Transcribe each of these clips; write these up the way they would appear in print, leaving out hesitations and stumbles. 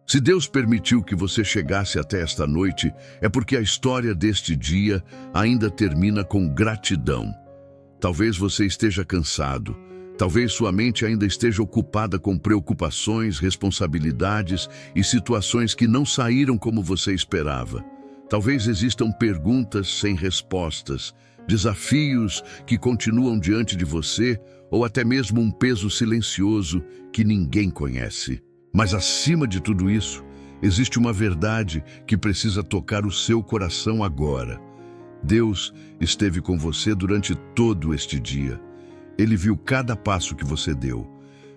Se Deus permitiu que você chegasse até esta noite, é porque a história deste dia ainda termina com gratidão. Talvez você esteja cansado, talvez sua mente ainda esteja ocupada com preocupações, responsabilidades e situações que não saíram como você esperava. Talvez existam perguntas sem respostas, desafios que continuam diante de você ou até mesmo um peso silencioso que ninguém conhece. Mas acima de tudo isso, existe uma verdade que precisa tocar o seu coração agora. Deus esteve com você durante todo este dia. Ele viu cada passo que você deu,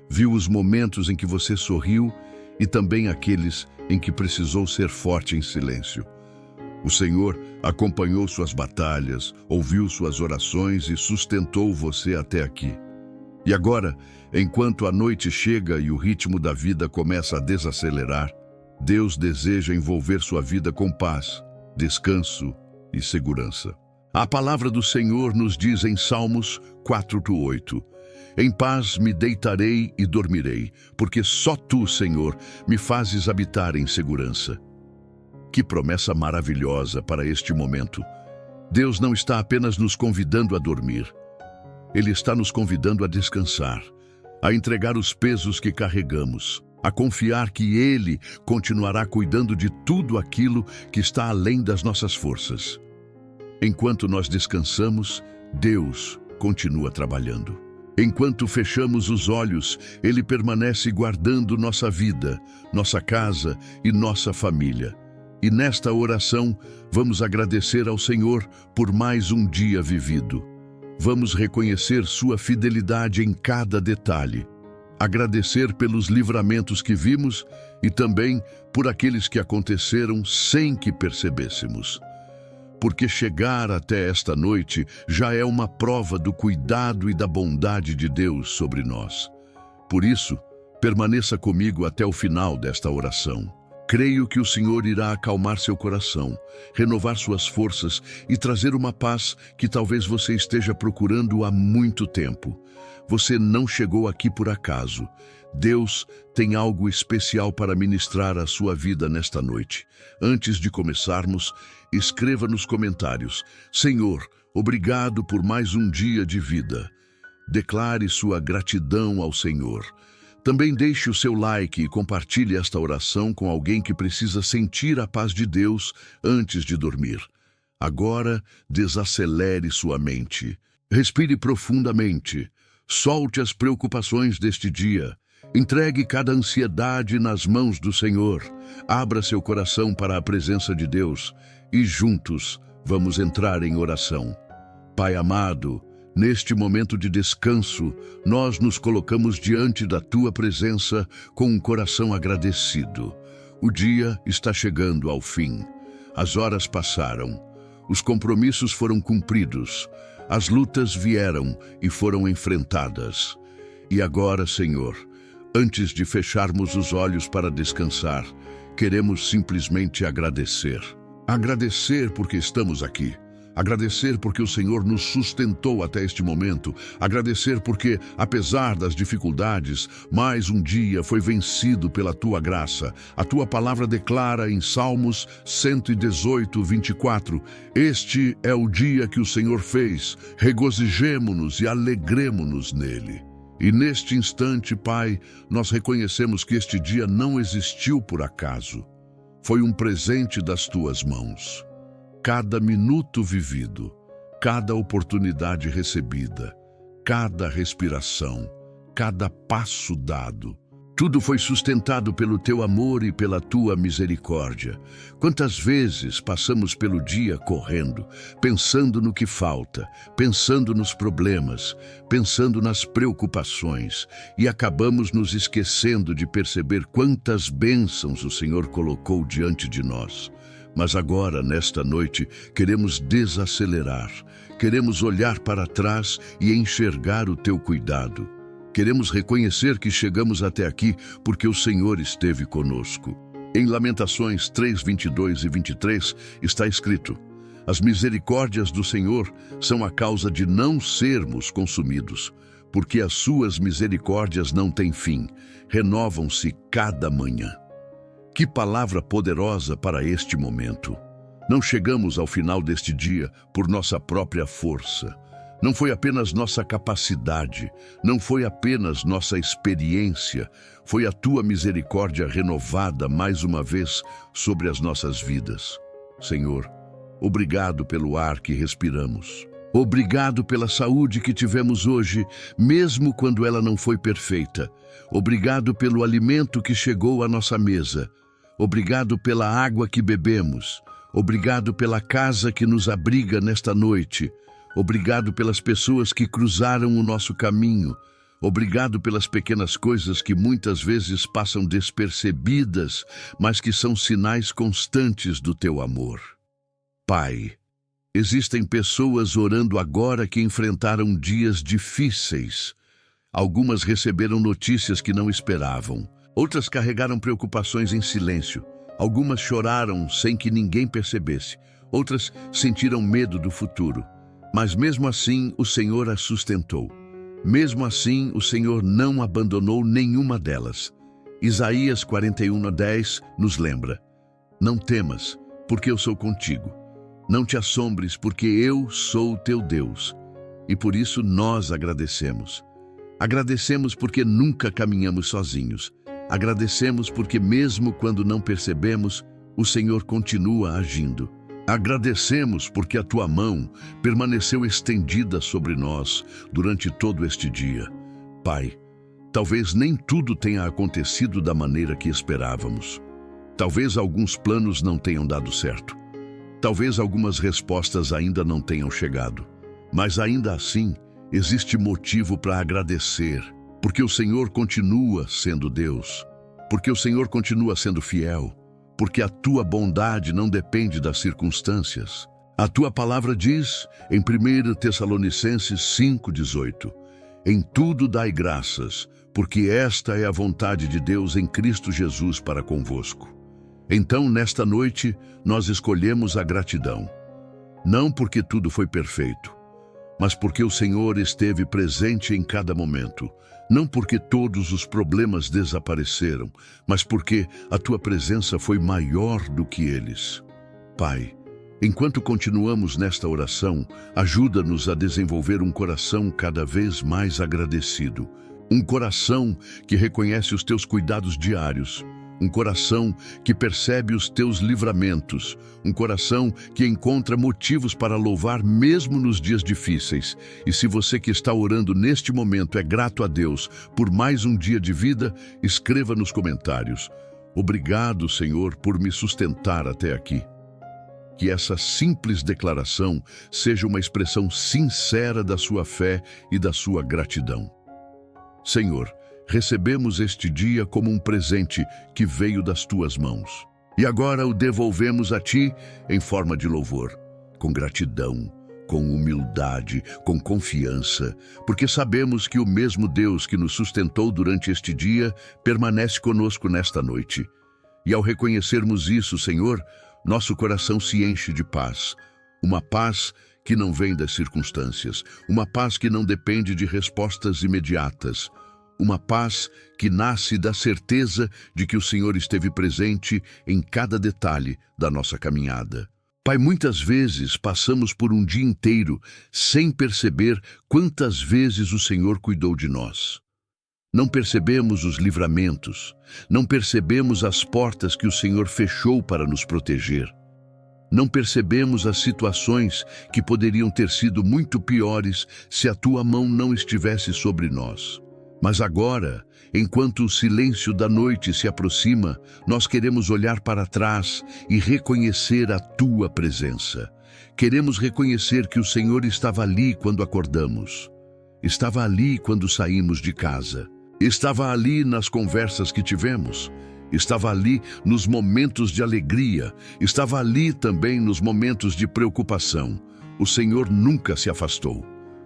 viu os momentos em que você sorriu e também aqueles em que precisou ser forte em silêncio. O Senhor acompanhou suas batalhas, ouviu suas orações e sustentou você até aqui. E agora, enquanto a noite chega e o ritmo da vida começa a desacelerar, Deus deseja envolver sua vida com paz, descanso e segurança. A palavra do Senhor nos diz em Salmos 4:8: Em paz me deitarei e dormirei, porque só Tu, Senhor, me fazes habitar em segurança. Que promessa maravilhosa para este momento! Deus não está apenas nos convidando a dormir. Ele está nos convidando a descansar, a entregar os pesos que carregamos, a confiar que Ele continuará cuidando de tudo aquilo que está além das nossas forças. Enquanto nós descansamos, Deus continua trabalhando. Enquanto fechamos os olhos, Ele permanece guardando nossa vida, nossa casa e nossa família. E nesta oração, vamos agradecer ao Senhor por mais um dia vivido. Vamos reconhecer sua fidelidade em cada detalhe, agradecer pelos livramentos que vimos e também por aqueles que aconteceram sem que percebêssemos. Porque chegar até esta noite já é uma prova do cuidado e da bondade de Deus sobre nós. Por isso, permaneça comigo até o final desta oração. Creio que o Senhor irá acalmar seu coração, renovar suas forças e trazer uma paz que talvez você esteja procurando há muito tempo. Você não chegou aqui por acaso. Deus tem algo especial para ministrar à sua vida nesta noite. Antes de começarmos, escreva nos comentários: Senhor, obrigado por mais um dia de vida. Declare sua gratidão ao Senhor. Também deixe o seu like e compartilhe esta oração com alguém que precisa sentir a paz de Deus antes de dormir. Agora, desacelere sua mente. Respire profundamente. Solte as preocupações deste dia. Entregue cada ansiedade nas mãos do Senhor. Abra seu coração para a presença de Deus e juntos vamos entrar em oração. Pai amado, neste momento de descanso, nós nos colocamos diante da Tua presença com um coração agradecido. O dia está chegando ao fim. As horas passaram. Os compromissos foram cumpridos. As lutas vieram e foram enfrentadas. E agora, Senhor, antes de fecharmos os olhos para descansar, queremos simplesmente agradecer. Agradecer porque estamos aqui. Agradecer porque o Senhor nos sustentou até este momento. Agradecer porque, apesar das dificuldades, mais um dia foi vencido pela Tua graça. A Tua palavra declara em Salmos 118:24: Este é o dia que o Senhor fez. Regozijemo-nos e alegremo-nos nele. E neste instante, Pai, nós reconhecemos que este dia não existiu por acaso. Foi um presente das Tuas mãos. Cada minuto vivido, cada oportunidade recebida, cada respiração, cada passo dado, tudo foi sustentado pelo Teu amor e pela Tua misericórdia. Quantas vezes passamos pelo dia correndo, pensando no que falta, pensando nos problemas, pensando nas preocupações, e acabamos nos esquecendo de perceber quantas bênçãos o Senhor colocou diante de nós. Mas agora, nesta noite, queremos desacelerar, queremos olhar para trás e enxergar o Teu cuidado. Queremos reconhecer que chegamos até aqui porque o Senhor esteve conosco. Em Lamentações 3:22 e 23 está escrito: As misericórdias do Senhor são a causa de não sermos consumidos, porque as suas misericórdias não têm fim, renovam-se cada manhã. Que palavra poderosa para este momento! Não chegamos ao final deste dia por nossa própria força. Não foi apenas nossa capacidade, não foi apenas nossa experiência, foi a tua misericórdia renovada mais uma vez sobre as nossas vidas. Senhor, obrigado pelo ar que respiramos. Obrigado pela saúde que tivemos hoje, mesmo quando ela não foi perfeita. Obrigado pelo alimento que chegou à nossa mesa. Obrigado pela água que bebemos. Obrigado pela casa que nos abriga nesta noite. Obrigado pelas pessoas que cruzaram o nosso caminho. Obrigado pelas pequenas coisas que muitas vezes passam despercebidas, mas que são sinais constantes do teu amor. Pai, existem pessoas orando agora que enfrentaram dias difíceis. Algumas receberam notícias que não esperavam. Outras carregaram preocupações em silêncio. Algumas choraram sem que ninguém percebesse. Outras sentiram medo do futuro. Mas mesmo assim, o Senhor as sustentou. Mesmo assim, o Senhor não abandonou nenhuma delas. Isaías 41:10 nos lembra: não temas, porque eu sou contigo. Não te assombres, porque eu sou o teu Deus. E por isso nós agradecemos. Agradecemos porque nunca caminhamos sozinhos. Agradecemos porque mesmo quando não percebemos, o Senhor continua agindo. Agradecemos porque a tua mão permaneceu estendida sobre nós durante todo este dia. Pai, talvez nem tudo tenha acontecido da maneira que esperávamos. Talvez alguns planos não tenham dado certo. Talvez algumas respostas ainda não tenham chegado. Mas ainda assim, existe motivo para agradecer, porque o Senhor continua sendo Deus, porque o Senhor continua sendo fiel, porque a tua bondade não depende das circunstâncias. A tua palavra diz, em 1 Tessalonicenses 5:18, em tudo dai graças, porque esta é a vontade de Deus em Cristo Jesus para convosco. Então, nesta noite, nós escolhemos a gratidão. Não porque tudo foi perfeito, mas porque o Senhor esteve presente em cada momento. Não porque todos os problemas desapareceram, mas porque a tua presença foi maior do que eles. Pai, enquanto continuamos nesta oração, ajuda-nos a desenvolver um coração cada vez mais agradecido. Um coração que reconhece os teus cuidados diários. Um coração que percebe os teus livramentos. Um coração que encontra motivos para louvar mesmo nos dias difíceis. E se você que está orando neste momento é grato a Deus por mais um dia de vida, escreva nos comentários: obrigado, Senhor, por me sustentar até aqui. Que essa simples declaração seja uma expressão sincera da sua fé e da sua gratidão. Senhor, recebemos este dia como um presente que veio das tuas mãos. E agora o devolvemos a ti em forma de louvor, com gratidão, com humildade, com confiança, porque sabemos que o mesmo Deus que nos sustentou durante este dia permanece conosco nesta noite. E ao reconhecermos isso, Senhor, nosso coração se enche de paz. Uma paz que não vem das circunstâncias, uma paz que não depende de respostas imediatas, uma paz que nasce da certeza de que o Senhor esteve presente em cada detalhe da nossa caminhada. Pai, muitas vezes passamos por um dia inteiro sem perceber quantas vezes o Senhor cuidou de nós. Não percebemos os livramentos, não percebemos as portas que o Senhor fechou para nos proteger. Não percebemos as situações que poderiam ter sido muito piores se a tua mão não estivesse sobre nós. Mas agora, enquanto o silêncio da noite se aproxima, nós queremos olhar para trás e reconhecer a tua presença. Queremos reconhecer que o Senhor estava ali quando acordamos, estava ali quando saímos de casa, estava ali nas conversas que tivemos, estava ali nos momentos de alegria, estava ali também nos momentos de preocupação. O Senhor nunca se afastou.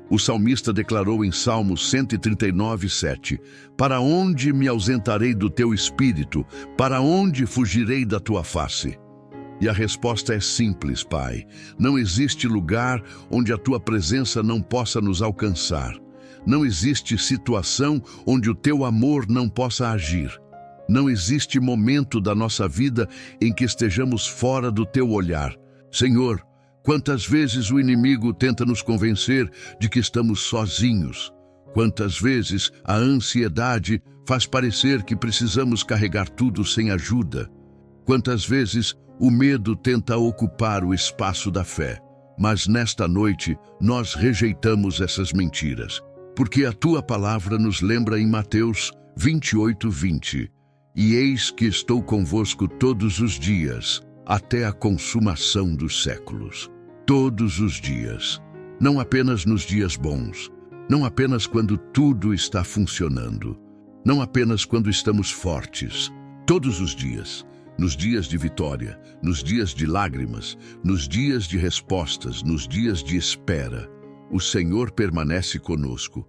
O salmista declarou em Salmo 139:7, para onde me ausentarei do teu espírito? Para onde fugirei da tua face? E a resposta é simples, Pai. Não existe lugar onde a tua presença não possa nos alcançar. Não existe situação onde o teu amor não possa agir. Não existe momento da nossa vida em que estejamos fora do teu olhar. Senhor, quantas vezes o inimigo tenta nos convencer de que estamos sozinhos? Quantas vezes a ansiedade faz parecer que precisamos carregar tudo sem ajuda? Quantas vezes o medo tenta ocupar o espaço da fé? Mas nesta noite nós rejeitamos essas mentiras, porque a tua palavra nos lembra em Mateus 28:20. E eis que estou convosco todos os dias, até a consumação dos séculos. Todos os dias, não apenas nos dias bons, não apenas quando tudo está funcionando, não apenas quando estamos fortes, todos os dias, nos dias de vitória, nos dias de lágrimas, nos dias de respostas, nos dias de espera, o Senhor permanece conosco.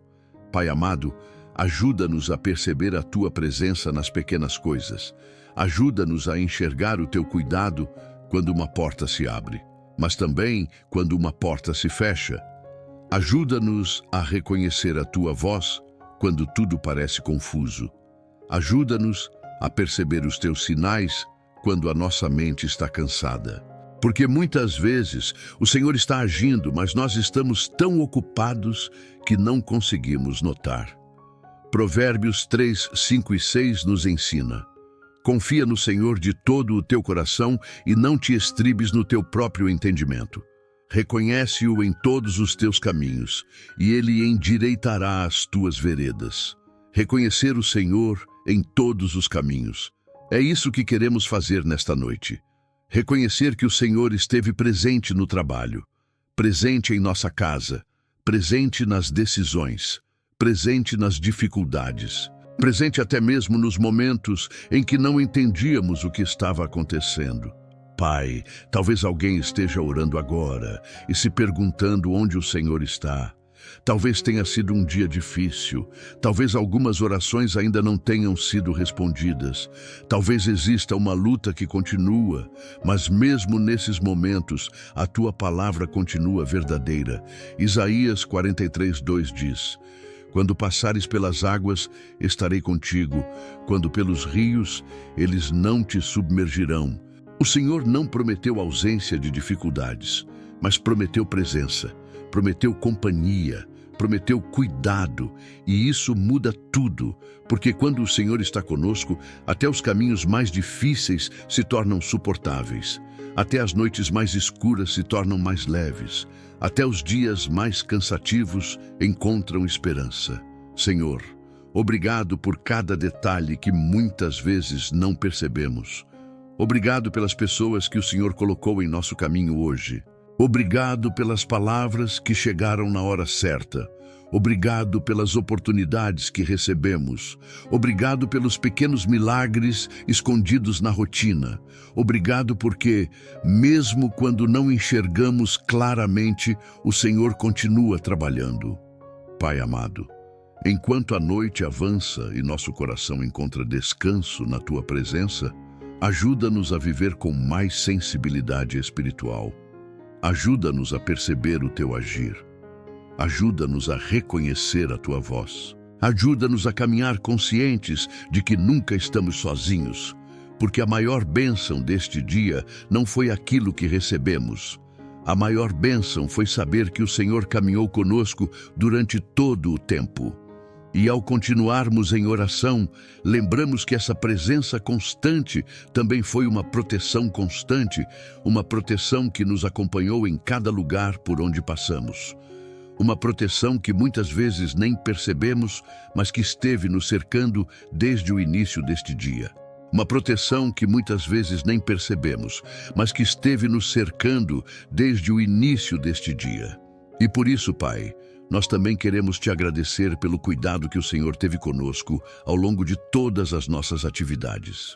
Pai amado, ajuda-nos a perceber a Tua presença nas pequenas coisas. Ajuda-nos a enxergar o Teu cuidado quando uma porta se abre, mas também quando uma porta se fecha. Ajuda-nos a reconhecer a Tua voz quando tudo parece confuso. Ajuda-nos a perceber os Teus sinais quando a nossa mente está cansada. Porque muitas vezes o Senhor está agindo, mas nós estamos tão ocupados que não conseguimos notar. Provérbios 3, 5 e 6 nos ensina: confia no Senhor de todo o teu coração e não te estribes no teu próprio entendimento. Reconhece-o em todos os teus caminhos, e ele endireitará as tuas veredas. Reconhecer o Senhor em todos os caminhos. É isso que queremos fazer nesta noite. Reconhecer que o Senhor esteve presente no trabalho, presente em nossa casa, presente nas decisões, presente nas dificuldades, presente até mesmo nos momentos em que não entendíamos o que estava acontecendo. Pai, talvez alguém esteja orando agora e se perguntando onde o Senhor está. Talvez tenha sido um dia difícil, talvez algumas orações ainda não tenham sido respondidas, talvez exista uma luta que continua, mas mesmo nesses momentos, a tua palavra continua verdadeira. Isaías 43:2 diz: quando passares pelas águas, estarei contigo, quando pelos rios, eles não te submergirão. O Senhor não prometeu ausência de dificuldades, mas prometeu presença. Prometeu companhia, prometeu cuidado, e isso muda tudo, porque quando o Senhor está conosco, até os caminhos mais difíceis se tornam suportáveis, até as noites mais escuras se tornam mais leves, até os dias mais cansativos encontram esperança. Senhor, obrigado por cada detalhe que muitas vezes não percebemos. Obrigado pelas pessoas que o Senhor colocou em nosso caminho hoje. Obrigado pelas palavras que chegaram na hora certa. Obrigado pelas oportunidades que recebemos. Obrigado pelos pequenos milagres escondidos na rotina. Obrigado porque, mesmo quando não enxergamos claramente, o Senhor continua trabalhando. Pai amado, enquanto a noite avança e nosso coração encontra descanso na Tua presença, ajuda-nos a viver com mais sensibilidade espiritual. Ajuda-nos a perceber o Teu agir. Ajuda-nos a reconhecer a Tua voz. Ajuda-nos a caminhar conscientes de que nunca estamos sozinhos, porque a maior bênção deste dia não foi aquilo que recebemos. A maior bênção foi saber que o Senhor caminhou conosco durante todo o tempo. E ao continuarmos em oração, lembramos que essa presença constante também foi uma proteção constante, uma proteção que nos acompanhou em cada lugar por onde passamos. Uma proteção que muitas vezes nem percebemos, mas que esteve nos cercando desde o início deste dia. Uma proteção que muitas vezes nem percebemos, mas que esteve nos cercando desde o início deste dia. E por isso, Pai, nós também queremos Te agradecer pelo cuidado que o Senhor teve conosco ao longo de todas as nossas atividades.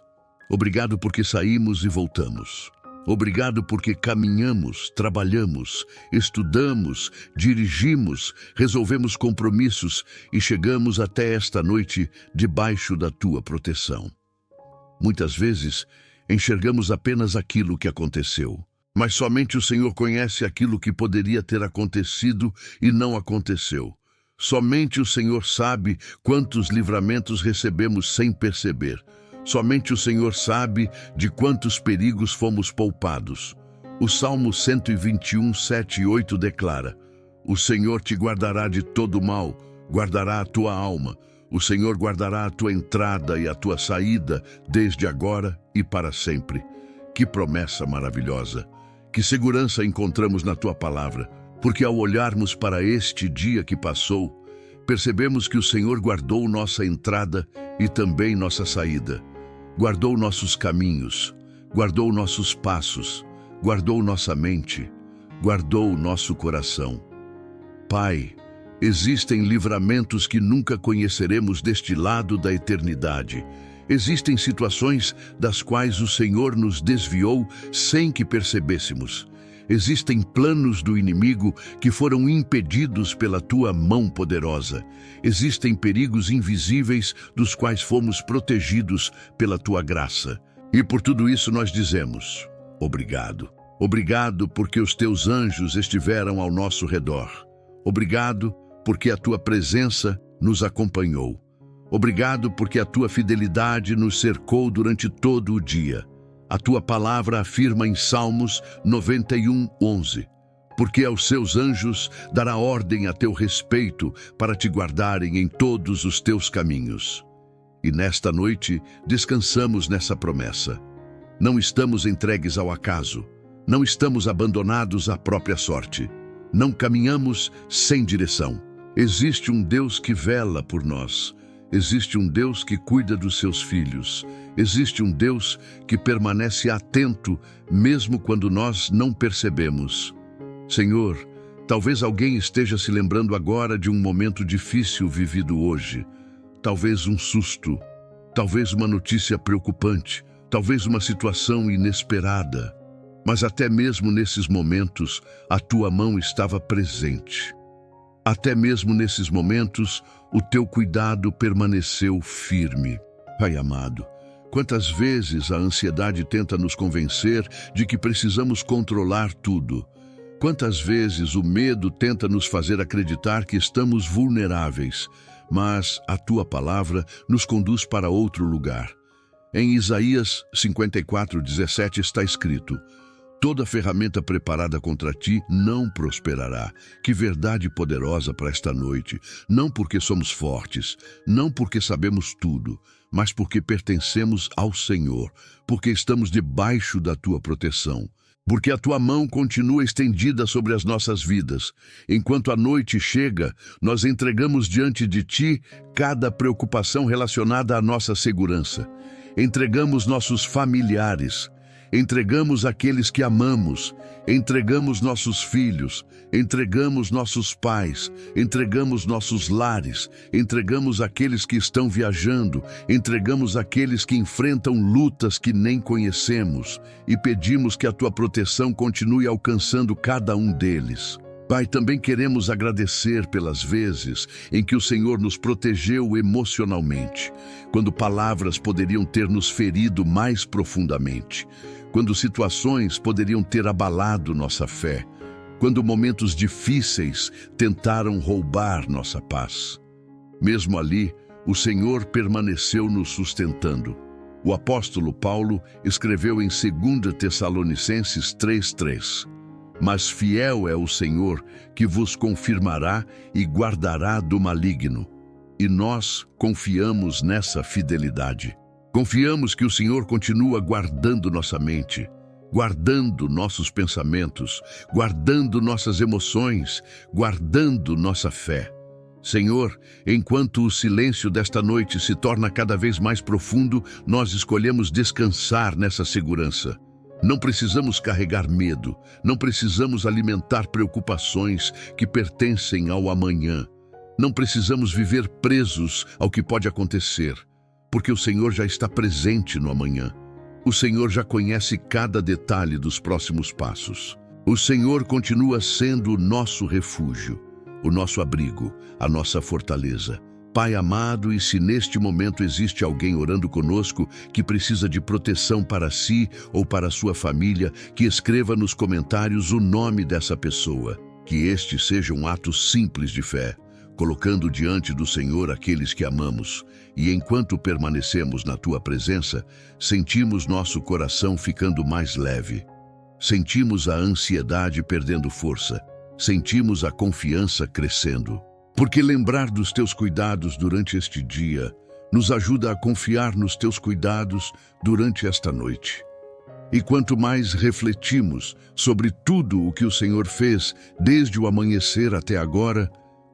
Obrigado porque saímos e voltamos. Obrigado porque caminhamos, trabalhamos, estudamos, dirigimos, resolvemos compromissos e chegamos até esta noite debaixo da Tua proteção. Muitas vezes, enxergamos apenas aquilo que aconteceu. Mas somente o Senhor conhece aquilo que poderia ter acontecido e não aconteceu. Somente o Senhor sabe quantos livramentos recebemos sem perceber. Somente o Senhor sabe de quantos perigos fomos poupados. O Salmo 121, 7 e 8 declara: O Senhor te guardará de todo mal, guardará a tua alma. O Senhor guardará a tua entrada e a tua saída, desde agora e para sempre. Que promessa maravilhosa! Que segurança encontramos na tua palavra, porque ao olharmos para este dia que passou, percebemos que o Senhor guardou nossa entrada e também nossa saída. Guardou nossos caminhos, guardou nossos passos, guardou nossa mente, guardou nosso coração. Pai, existem livramentos que nunca conheceremos deste lado da eternidade. Existem situações das quais o Senhor nos desviou sem que percebêssemos. Existem planos do inimigo que foram impedidos pela tua mão poderosa. Existem perigos invisíveis dos quais fomos protegidos pela tua graça. E por tudo isso nós dizemos: obrigado. Obrigado porque os teus anjos estiveram ao nosso redor. Obrigado porque a tua presença nos acompanhou. Obrigado porque a tua fidelidade nos cercou durante todo o dia. A tua palavra afirma em Salmos 91, 11. Porque aos seus anjos dará ordem a teu respeito para te guardarem em todos os teus caminhos. E nesta noite descansamos nessa promessa. Não estamos entregues ao acaso. Não estamos abandonados à própria sorte. Não caminhamos sem direção. Existe um Deus que vela por nós. Existe um Deus que cuida dos seus filhos. Existe um Deus que permanece atento, mesmo quando nós não percebemos. Senhor, talvez alguém esteja se lembrando agora de um momento difícil vivido hoje. Talvez um susto, talvez uma notícia preocupante, talvez uma situação inesperada. Mas até mesmo nesses momentos, a tua mão estava presente. Até mesmo nesses momentos, o teu cuidado permaneceu firme. Pai amado, quantas vezes a ansiedade tenta nos convencer de que precisamos controlar tudo? Quantas vezes o medo tenta nos fazer acreditar que estamos vulneráveis? Mas a tua palavra nos conduz para outro lugar. Em Isaías 54:17 está escrito: Toda ferramenta preparada contra ti não prosperará. Que verdade poderosa para esta noite. Não porque somos fortes, não porque sabemos tudo, mas porque pertencemos ao Senhor, porque estamos debaixo da tua proteção. Porque a tua mão continua estendida sobre as nossas vidas. Enquanto a noite chega, nós entregamos diante de ti cada preocupação relacionada à nossa segurança. Entregamos nossos familiares. Entregamos aqueles que amamos, entregamos nossos filhos, entregamos nossos pais, entregamos nossos lares, entregamos aqueles que estão viajando, entregamos aqueles que enfrentam lutas que nem conhecemos e pedimos que a tua proteção continue alcançando cada um deles. Pai, também queremos agradecer pelas vezes em que o Senhor nos protegeu emocionalmente, quando palavras poderiam ter nos ferido mais profundamente, quando situações poderiam ter abalado nossa fé, quando momentos difíceis tentaram roubar nossa paz. Mesmo ali, o Senhor permaneceu nos sustentando. O apóstolo Paulo escreveu em 2 Tessalonicenses 3:3: Mas fiel é o Senhor, que vos confirmará e guardará do maligno. E nós confiamos nessa fidelidade. Confiamos que o Senhor continua guardando nossa mente, guardando nossos pensamentos, guardando nossas emoções, guardando nossa fé. Senhor, enquanto o silêncio desta noite se torna cada vez mais profundo, nós escolhemos descansar nessa segurança. Não precisamos carregar medo, não precisamos alimentar preocupações que pertencem ao amanhã. Não precisamos viver presos ao que pode acontecer, porque o Senhor já está presente no amanhã. O Senhor já conhece cada detalhe dos próximos passos. O Senhor continua sendo o nosso refúgio, o nosso abrigo, a nossa fortaleza. Pai amado, e se neste momento existe alguém orando conosco que precisa de proteção para si ou para sua família, que escreva nos comentários o nome dessa pessoa. Que este seja um ato simples de fé. colocando diante do Senhor aqueles que amamos, e enquanto permanecemos na tua presença, sentimos nosso coração ficando mais leve. Sentimos a ansiedade perdendo força, sentimos a confiança crescendo. Porque lembrar dos teus cuidados durante este dia nos ajuda a confiar nos teus cuidados durante esta noite. E quanto mais refletimos sobre tudo o que o Senhor fez desde o amanhecer até agora,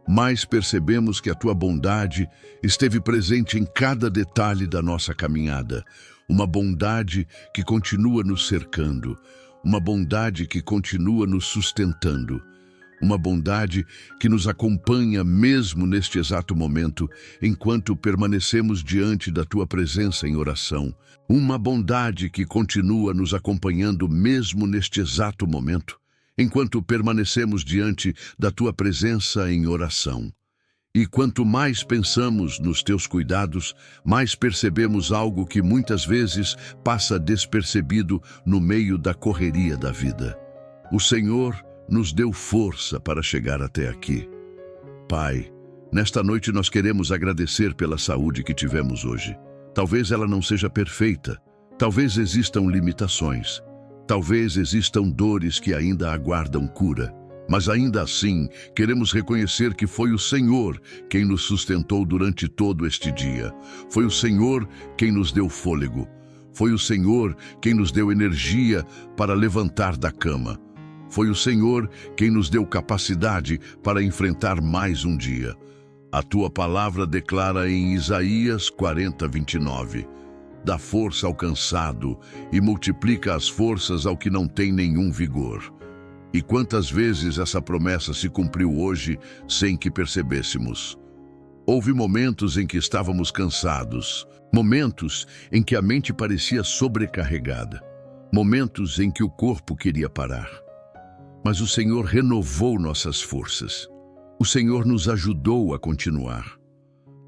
mais percebemos que a tua bondade esteve presente em cada detalhe da nossa caminhada. Uma bondade que continua nos cercando, uma bondade que continua nos sustentando, uma bondade que nos acompanha mesmo neste exato momento, enquanto permanecemos diante da tua presença em oração. Uma bondade que continua nos acompanhando mesmo neste exato momento, enquanto permanecemos diante da tua presença em oração. E quanto mais pensamos nos teus cuidados, mais percebemos algo que muitas vezes passa despercebido no meio da correria da vida. O Senhor nos deu força para chegar até aqui. Pai, nesta noite nós queremos agradecer pela saúde que tivemos hoje. Talvez ela não seja perfeita, talvez existam limitações, talvez existam dores que ainda aguardam cura, mas ainda assim queremos reconhecer que foi o Senhor quem nos sustentou durante todo este dia. Foi o Senhor quem nos deu fôlego. Foi o Senhor quem nos deu energia para levantar da cama. Foi o Senhor quem nos deu capacidade para enfrentar mais um dia. A tua palavra declara em Isaías 40:29, dá força ao cansado e multiplica as forças ao que não tem nenhum vigor. E quantas vezes essa promessa se cumpriu hoje sem que percebêssemos? Houve momentos em que estávamos cansados, momentos em que a mente parecia sobrecarregada, momentos em que o corpo queria parar. Mas o Senhor renovou nossas forças. O Senhor nos ajudou a continuar.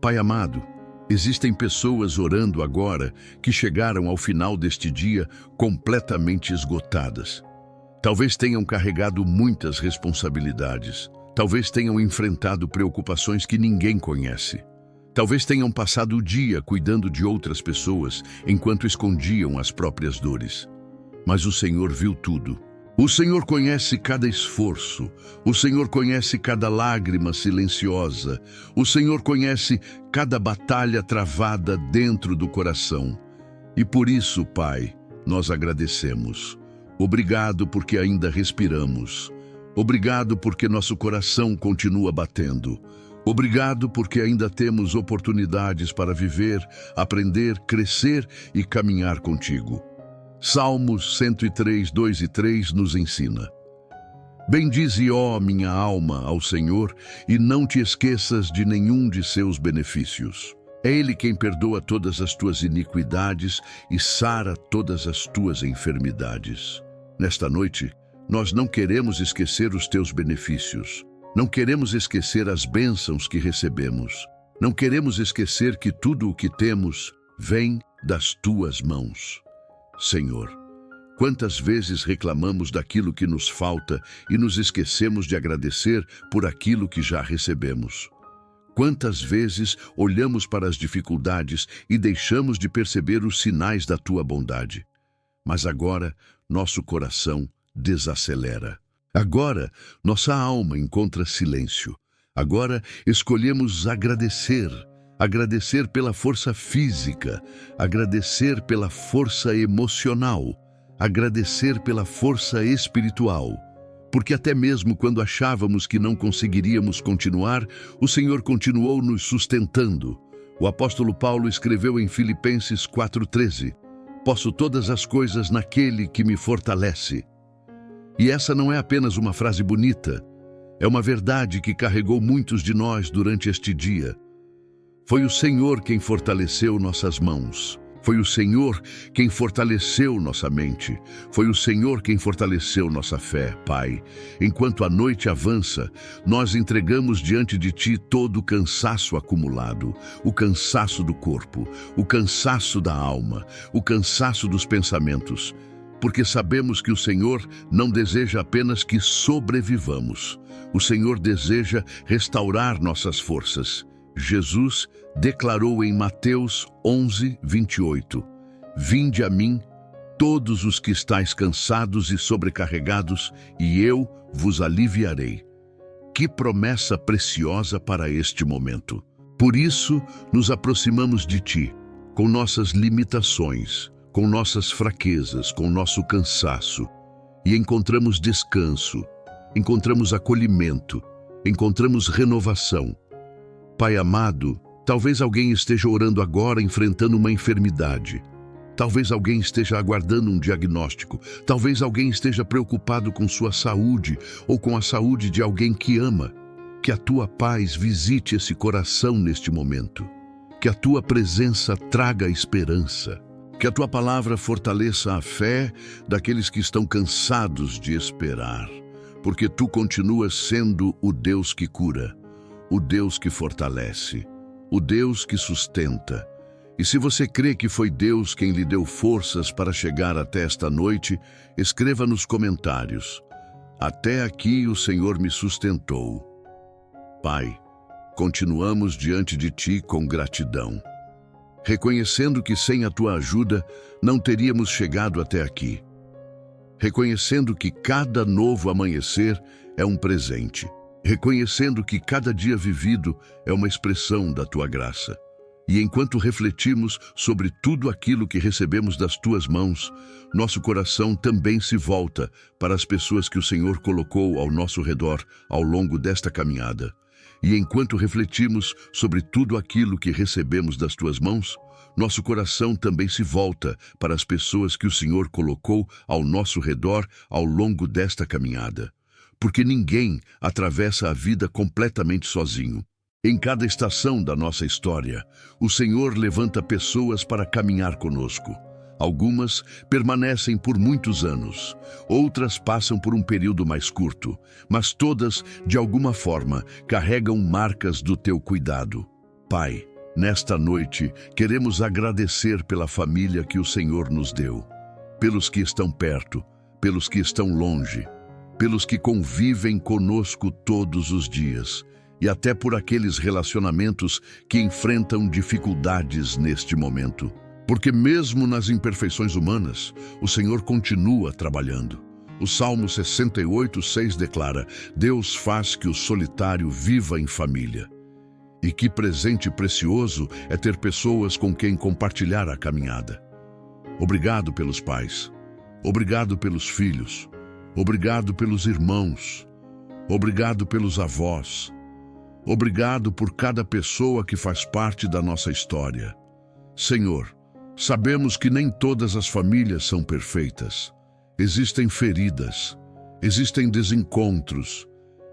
Pai amado, existem pessoas orando agora que chegaram ao final deste dia completamente esgotadas. Talvez tenham carregado muitas responsabilidades. Talvez tenham enfrentado preocupações que ninguém conhece. Talvez tenham passado o dia cuidando de outras pessoas enquanto escondiam as próprias dores. Mas o Senhor viu tudo. O Senhor conhece cada esforço, o Senhor conhece cada lágrima silenciosa, o Senhor conhece cada batalha travada dentro do coração. E por isso, Pai, nós agradecemos. Obrigado porque ainda respiramos. Obrigado porque nosso coração continua batendo. Obrigado porque ainda temos oportunidades para viver, aprender, crescer e caminhar contigo. Salmos 103, 2 e 3 nos ensina: bendize, ó minha alma, ao Senhor, e não te esqueças de nenhum de seus benefícios. É Ele quem perdoa todas as tuas iniquidades e sara todas as tuas enfermidades. Nesta noite, nós não queremos esquecer os teus benefícios. Não queremos esquecer as bênçãos que recebemos. Não queremos esquecer que tudo o que temos vem das tuas mãos. Senhor, quantas vezes reclamamos daquilo que nos falta e nos esquecemos de agradecer por aquilo que já recebemos? Quantas vezes olhamos para as dificuldades e deixamos de perceber os sinais da tua bondade? Mas agora, nosso coração desacelera. Agora, nossa alma encontra silêncio. Agora, escolhemos agradecer. Agradecer pela força física, agradecer pela força emocional, agradecer pela força espiritual. Porque até mesmo quando achávamos que não conseguiríamos continuar, o Senhor continuou nos sustentando. O apóstolo Paulo escreveu em Filipenses 4:13, posso todas as coisas naquele que me fortalece. E essa não é apenas uma frase bonita, é uma verdade que carregou muitos de nós durante este dia. Foi o Senhor quem fortaleceu nossas mãos. Foi o Senhor quem fortaleceu nossa mente. Foi o Senhor quem fortaleceu nossa fé, Pai. Enquanto a noite avança, nós entregamos diante de Ti todo o cansaço acumulado, o cansaço do corpo, o cansaço da alma, o cansaço dos pensamentos. porque sabemos que o Senhor não deseja apenas que sobrevivamos. O Senhor deseja restaurar nossas forças. Jesus declarou em Mateus 11:28, Vinde a mim, todos os que estáis cansados e sobrecarregados, e eu vos aliviarei. Que promessa preciosa para este momento! Por isso, nos aproximamos de Ti, com nossas limitações, com nossas fraquezas, com nosso cansaço, e encontramos descanso, encontramos acolhimento, encontramos renovação. Pai amado, talvez alguém esteja orando agora enfrentando uma enfermidade. Talvez alguém esteja aguardando um diagnóstico. Talvez alguém esteja preocupado com sua saúde ou com a saúde de alguém que ama. Que a Tua paz visite esse coração neste momento. Que a Tua presença traga esperança. Que a Tua palavra fortaleça a fé daqueles que estão cansados de esperar. Porque Tu continuas sendo o Deus que cura, o Deus que fortalece, o Deus que sustenta. E se você crê que foi Deus quem lhe deu forças para chegar até esta noite, escreva nos comentários: Até aqui o Senhor me sustentou. Pai, continuamos diante de Ti com gratidão, reconhecendo que sem a Tua ajuda não teríamos chegado até aqui. Reconhecendo que cada novo amanhecer é um presente. Reconhecendo que cada dia vivido é uma expressão da Tua graça. E enquanto refletimos sobre tudo aquilo que recebemos das Tuas mãos, nosso coração também se volta para as pessoas que o Senhor colocou ao nosso redor ao longo desta caminhada. E enquanto refletimos sobre tudo aquilo que recebemos das Tuas mãos, nosso coração também se volta para as pessoas que o Senhor colocou ao nosso redor ao longo desta caminhada. Porque ninguém atravessa a vida completamente sozinho. Em cada estação da nossa história, o Senhor levanta pessoas para caminhar conosco. Algumas permanecem por muitos anos, outras passam por um período mais curto, mas todas, de alguma forma, carregam marcas do Teu cuidado. Pai, nesta noite, queremos agradecer pela família que o Senhor nos deu, pelos que estão perto, pelos que estão longe, pelos que convivem conosco todos os dias, e até por aqueles relacionamentos que enfrentam dificuldades neste momento. Porque mesmo nas imperfeições humanas, o Senhor continua trabalhando. O Salmo 68:6 declara: Deus faz que o solitário viva em família. E que presente precioso é ter pessoas com quem compartilhar a caminhada. Obrigado pelos pais. Obrigado pelos filhos. Obrigado pelos irmãos. Obrigado pelos avós. Obrigado por cada pessoa que faz parte da nossa história. Senhor, sabemos que nem todas as famílias são perfeitas. Existem feridas, existem desencontros,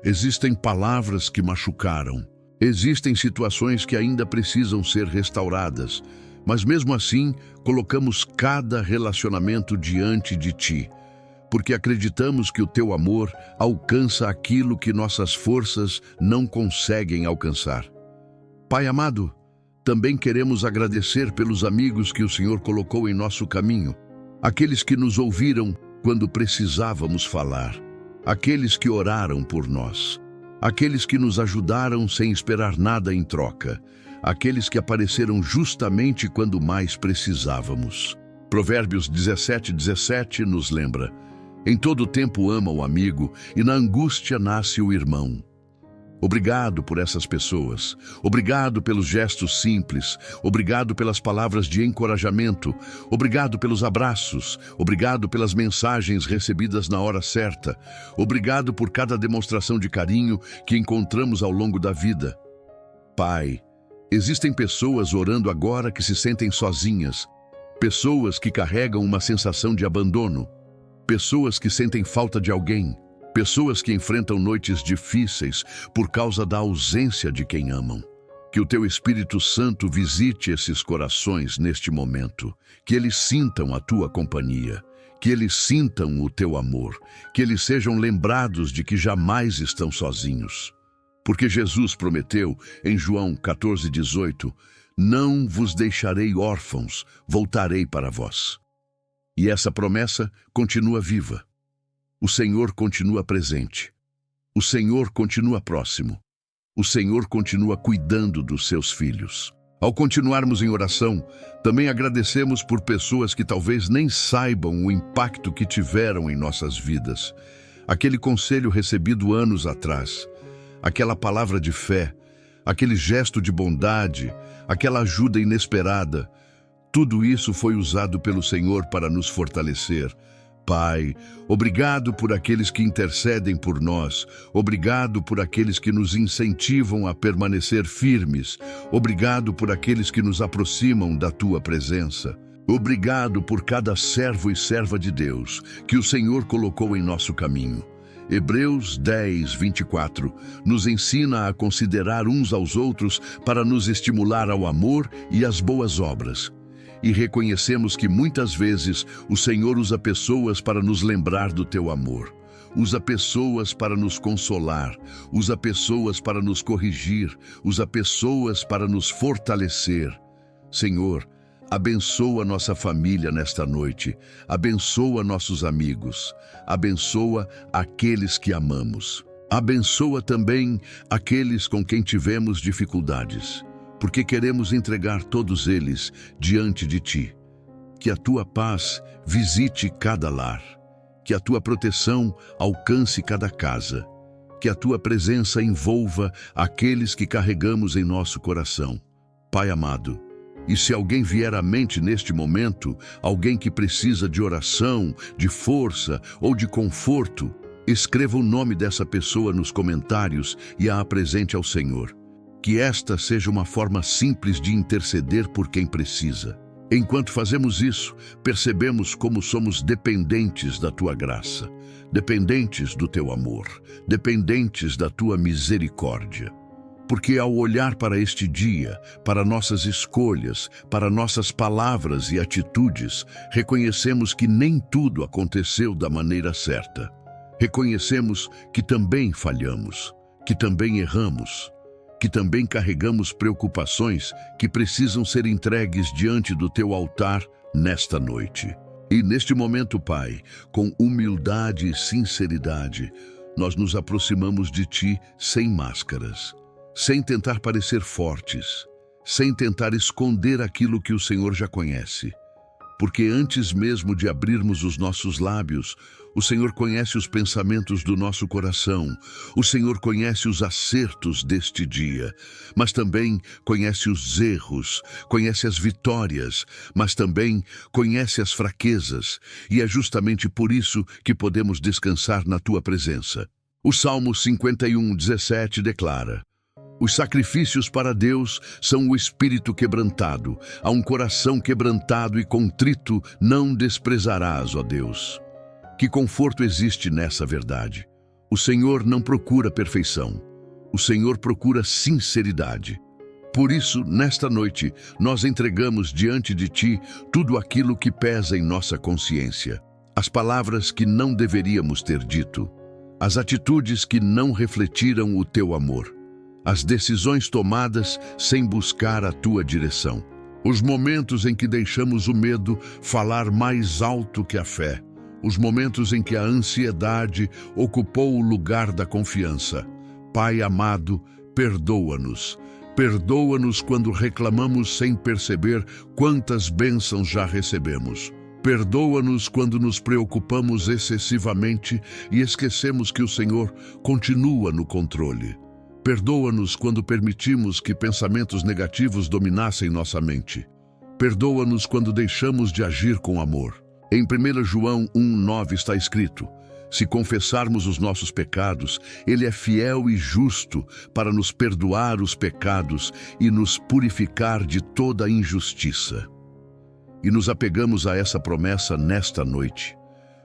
existem palavras que machucaram, existem situações que ainda precisam ser restauradas, mas mesmo assim, colocamos cada relacionamento diante de Ti, porque acreditamos que o Teu amor alcança aquilo que nossas forças não conseguem alcançar. Pai amado, também queremos agradecer pelos amigos que o Senhor colocou em nosso caminho, aqueles que nos ouviram quando precisávamos falar, aqueles que oraram por nós, aqueles que nos ajudaram sem esperar nada em troca, aqueles que apareceram justamente quando mais precisávamos. Provérbios 17:17 nos lembra: Em todo tempo ama o amigo, e na angústia nasce o irmão. Obrigado por essas pessoas. Obrigado pelos gestos simples. Obrigado pelas palavras de encorajamento. Obrigado pelos abraços. Obrigado pelas mensagens recebidas na hora certa. Obrigado por cada demonstração de carinho que encontramos ao longo da vida. Pai, existem pessoas orando agora que se sentem sozinhas. Pessoas que carregam uma sensação de abandono. Pessoas que sentem falta de alguém. Pessoas que enfrentam noites difíceis por causa da ausência de quem amam. Que o Teu Espírito Santo visite esses corações neste momento. Que eles sintam a Tua companhia. Que eles sintam o Teu amor. Que eles sejam lembrados de que jamais estão sozinhos. Porque Jesus prometeu em João 14:18: Não vos deixarei órfãos, voltarei para vós. E essa promessa continua viva. O Senhor continua presente. O Senhor continua próximo. O Senhor continua cuidando dos seus filhos. Ao continuarmos em oração, também agradecemos por pessoas que talvez nem saibam o impacto que tiveram em nossas vidas. Aquele conselho recebido anos atrás, aquela palavra de fé, aquele gesto de bondade, aquela ajuda inesperada, tudo isso foi usado pelo Senhor para nos fortalecer. Pai, obrigado por aqueles que intercedem por nós, obrigado por aqueles que nos incentivam a permanecer firmes, obrigado por aqueles que nos aproximam da Tua presença. Obrigado por cada servo e serva de Deus que o Senhor colocou em nosso caminho. Hebreus 10, 24 nos ensina a considerar uns aos outros para nos estimular ao amor e às boas obras. E reconhecemos que muitas vezes o Senhor usa pessoas para nos lembrar do Teu amor. Usa pessoas para nos consolar, usa pessoas para nos corrigir, usa pessoas para nos fortalecer. Senhor, abençoa nossa família nesta noite, abençoa nossos amigos, abençoa aqueles que amamos. Abençoa também aqueles com quem tivemos dificuldades, porque queremos entregar todos eles diante de Ti. Que a Tua paz visite cada lar, que a Tua proteção alcance cada casa, que a Tua presença envolva aqueles que carregamos em nosso coração. Pai amado, e se alguém vier à mente neste momento, alguém que precisa de oração, de força ou de conforto, escreva o nome dessa pessoa nos comentários e a apresente ao Senhor. Que esta seja uma forma simples de interceder por quem precisa. Enquanto fazemos isso, percebemos como somos dependentes da Tua graça, dependentes do Teu amor, dependentes da Tua misericórdia. Porque ao olhar para este dia, para nossas escolhas, para nossas palavras e atitudes, reconhecemos que nem tudo aconteceu da maneira certa. Reconhecemos que também falhamos, que também erramos, que também carregamos preocupações que precisam ser entregues diante do Teu altar nesta noite. E neste momento, Pai, com humildade e sinceridade, nós nos aproximamos de Ti sem máscaras, sem tentar parecer fortes, sem tentar esconder aquilo que o Senhor já conhece. Porque antes mesmo de abrirmos os nossos lábios, o Senhor conhece os pensamentos do nosso coração, o Senhor conhece os acertos deste dia, mas também conhece os erros, conhece as vitórias, mas também conhece as fraquezas, e é justamente por isso que podemos descansar na Tua presença. O Salmo 51:17 declara: os sacrifícios para Deus são o espírito quebrantado. A um coração quebrantado e contrito não desprezarás, ó Deus. Que conforto existe nessa verdade? O Senhor não procura perfeição. O Senhor procura sinceridade. Por isso, nesta noite, nós entregamos diante de Ti tudo aquilo que pesa em nossa consciência. As palavras que não deveríamos ter dito. As atitudes que não refletiram o Teu amor. As decisões tomadas sem buscar a Tua direção. Os momentos em que deixamos o medo falar mais alto que a fé. Os momentos em que a ansiedade ocupou o lugar da confiança. Pai amado, perdoa-nos. Perdoa-nos quando reclamamos sem perceber quantas bênçãos já recebemos. Perdoa-nos quando nos preocupamos excessivamente e esquecemos que o Senhor continua no controle. Perdoa-nos quando permitimos que pensamentos negativos dominassem nossa mente. Perdoa-nos quando deixamos de agir com amor. Em 1 João 1:9 está escrito: se confessarmos os nossos pecados, Ele é fiel e justo para nos perdoar os pecados e nos purificar de toda injustiça. E nos apegamos a essa promessa nesta noite,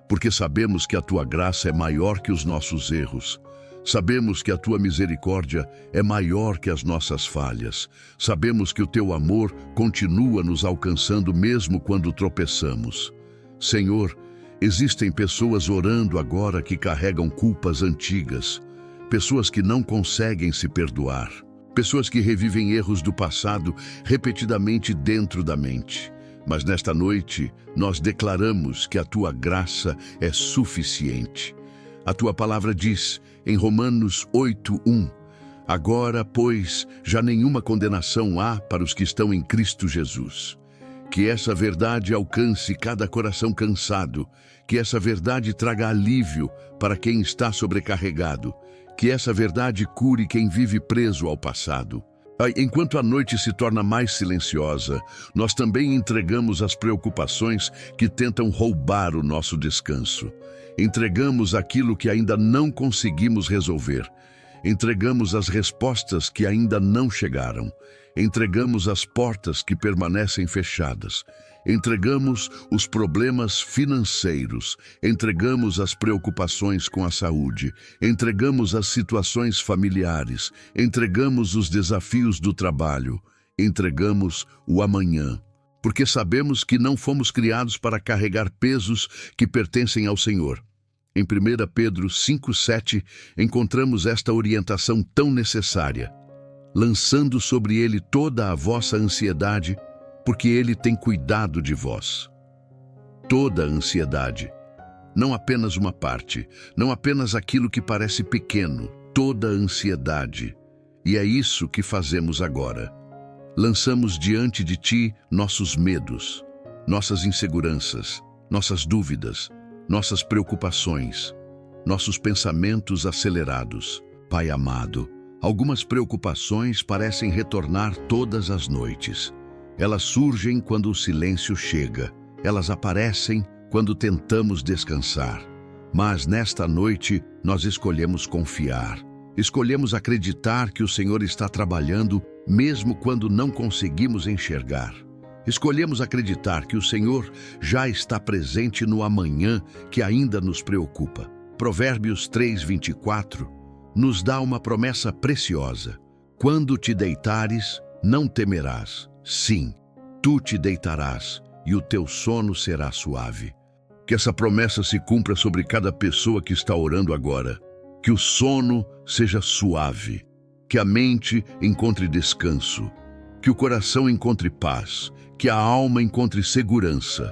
porque sabemos que a Tua graça é maior que os nossos erros. Sabemos que a Tua misericórdia é maior que as nossas falhas. Sabemos que o Teu amor continua nos alcançando mesmo quando tropeçamos. Senhor, existem pessoas orando agora que carregam culpas antigas, pessoas que não conseguem se perdoar, pessoas que revivem erros do passado repetidamente dentro da mente. Mas nesta noite, nós declaramos que a tua graça é suficiente. A tua palavra diz, em Romanos 8:1, agora, pois, já nenhuma condenação há para os que estão em Cristo Jesus. Que essa verdade alcance cada coração cansado, que essa verdade traga alívio para quem está sobrecarregado, que essa verdade cure quem vive preso ao passado. Enquanto a noite se torna mais silenciosa, nós também entregamos as preocupações que tentam roubar o nosso descanso. Entregamos aquilo que ainda não conseguimos resolver. Entregamos as respostas que ainda não chegaram. Entregamos as portas que permanecem fechadas. Entregamos os problemas financeiros. Entregamos as preocupações com a saúde. Entregamos as situações familiares. Entregamos os desafios do trabalho. Entregamos o amanhã. Porque sabemos que não fomos criados para carregar pesos que pertencem ao Senhor. Em 1 Pedro 5:7, encontramos esta orientação tão necessária. Lançando sobre ele toda a vossa ansiedade, porque ele tem cuidado de vós. Toda a ansiedade, não apenas uma parte, não apenas aquilo que parece pequeno, toda a ansiedade. E é isso que fazemos agora. Lançamos diante de ti nossos medos, nossas inseguranças, nossas dúvidas, nossas preocupações, nossos pensamentos acelerados. Pai amado, algumas preocupações parecem retornar todas as noites. Elas surgem quando o silêncio chega. Elas aparecem quando tentamos descansar. Mas nesta noite, nós escolhemos confiar. Escolhemos acreditar que o Senhor está trabalhando, mesmo quando não conseguimos enxergar. Escolhemos acreditar que o Senhor já está presente no amanhã que ainda nos preocupa. Provérbios 3:24 nos dá uma promessa preciosa. Quando te deitares, não temerás. Sim, tu te deitarás e o teu sono será suave. Que essa promessa se cumpra sobre cada pessoa que está orando agora. Que o sono seja suave. Que a mente encontre descanso. Que o coração encontre paz. Que a alma encontre segurança.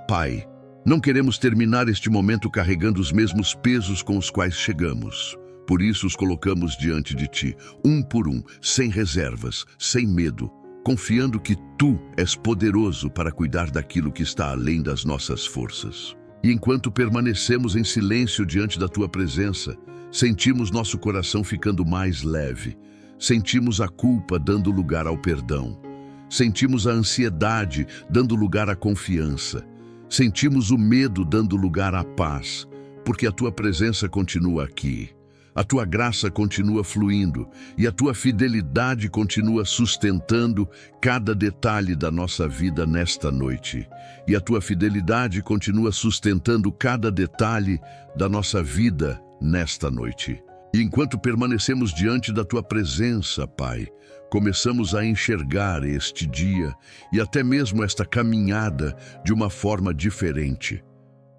Pai, não queremos terminar este momento carregando os mesmos pesos com os quais chegamos. Por isso os colocamos diante de ti, um por um, sem reservas, sem medo, confiando que tu és poderoso para cuidar daquilo que está além das nossas forças. E enquanto permanecemos em silêncio diante da tua presença, sentimos nosso coração ficando mais leve. Sentimos a culpa dando lugar ao perdão. Sentimos a ansiedade dando lugar à confiança. Sentimos o medo dando lugar à paz, porque a tua presença continua aqui. A tua graça continua fluindo e a tua fidelidade continua sustentando cada detalhe da nossa vida nesta noite. E a tua fidelidade continua sustentando cada detalhe da nossa vida nesta noite. E enquanto permanecemos diante da tua presença, Pai, começamos a enxergar este dia e até mesmo esta caminhada de uma forma diferente.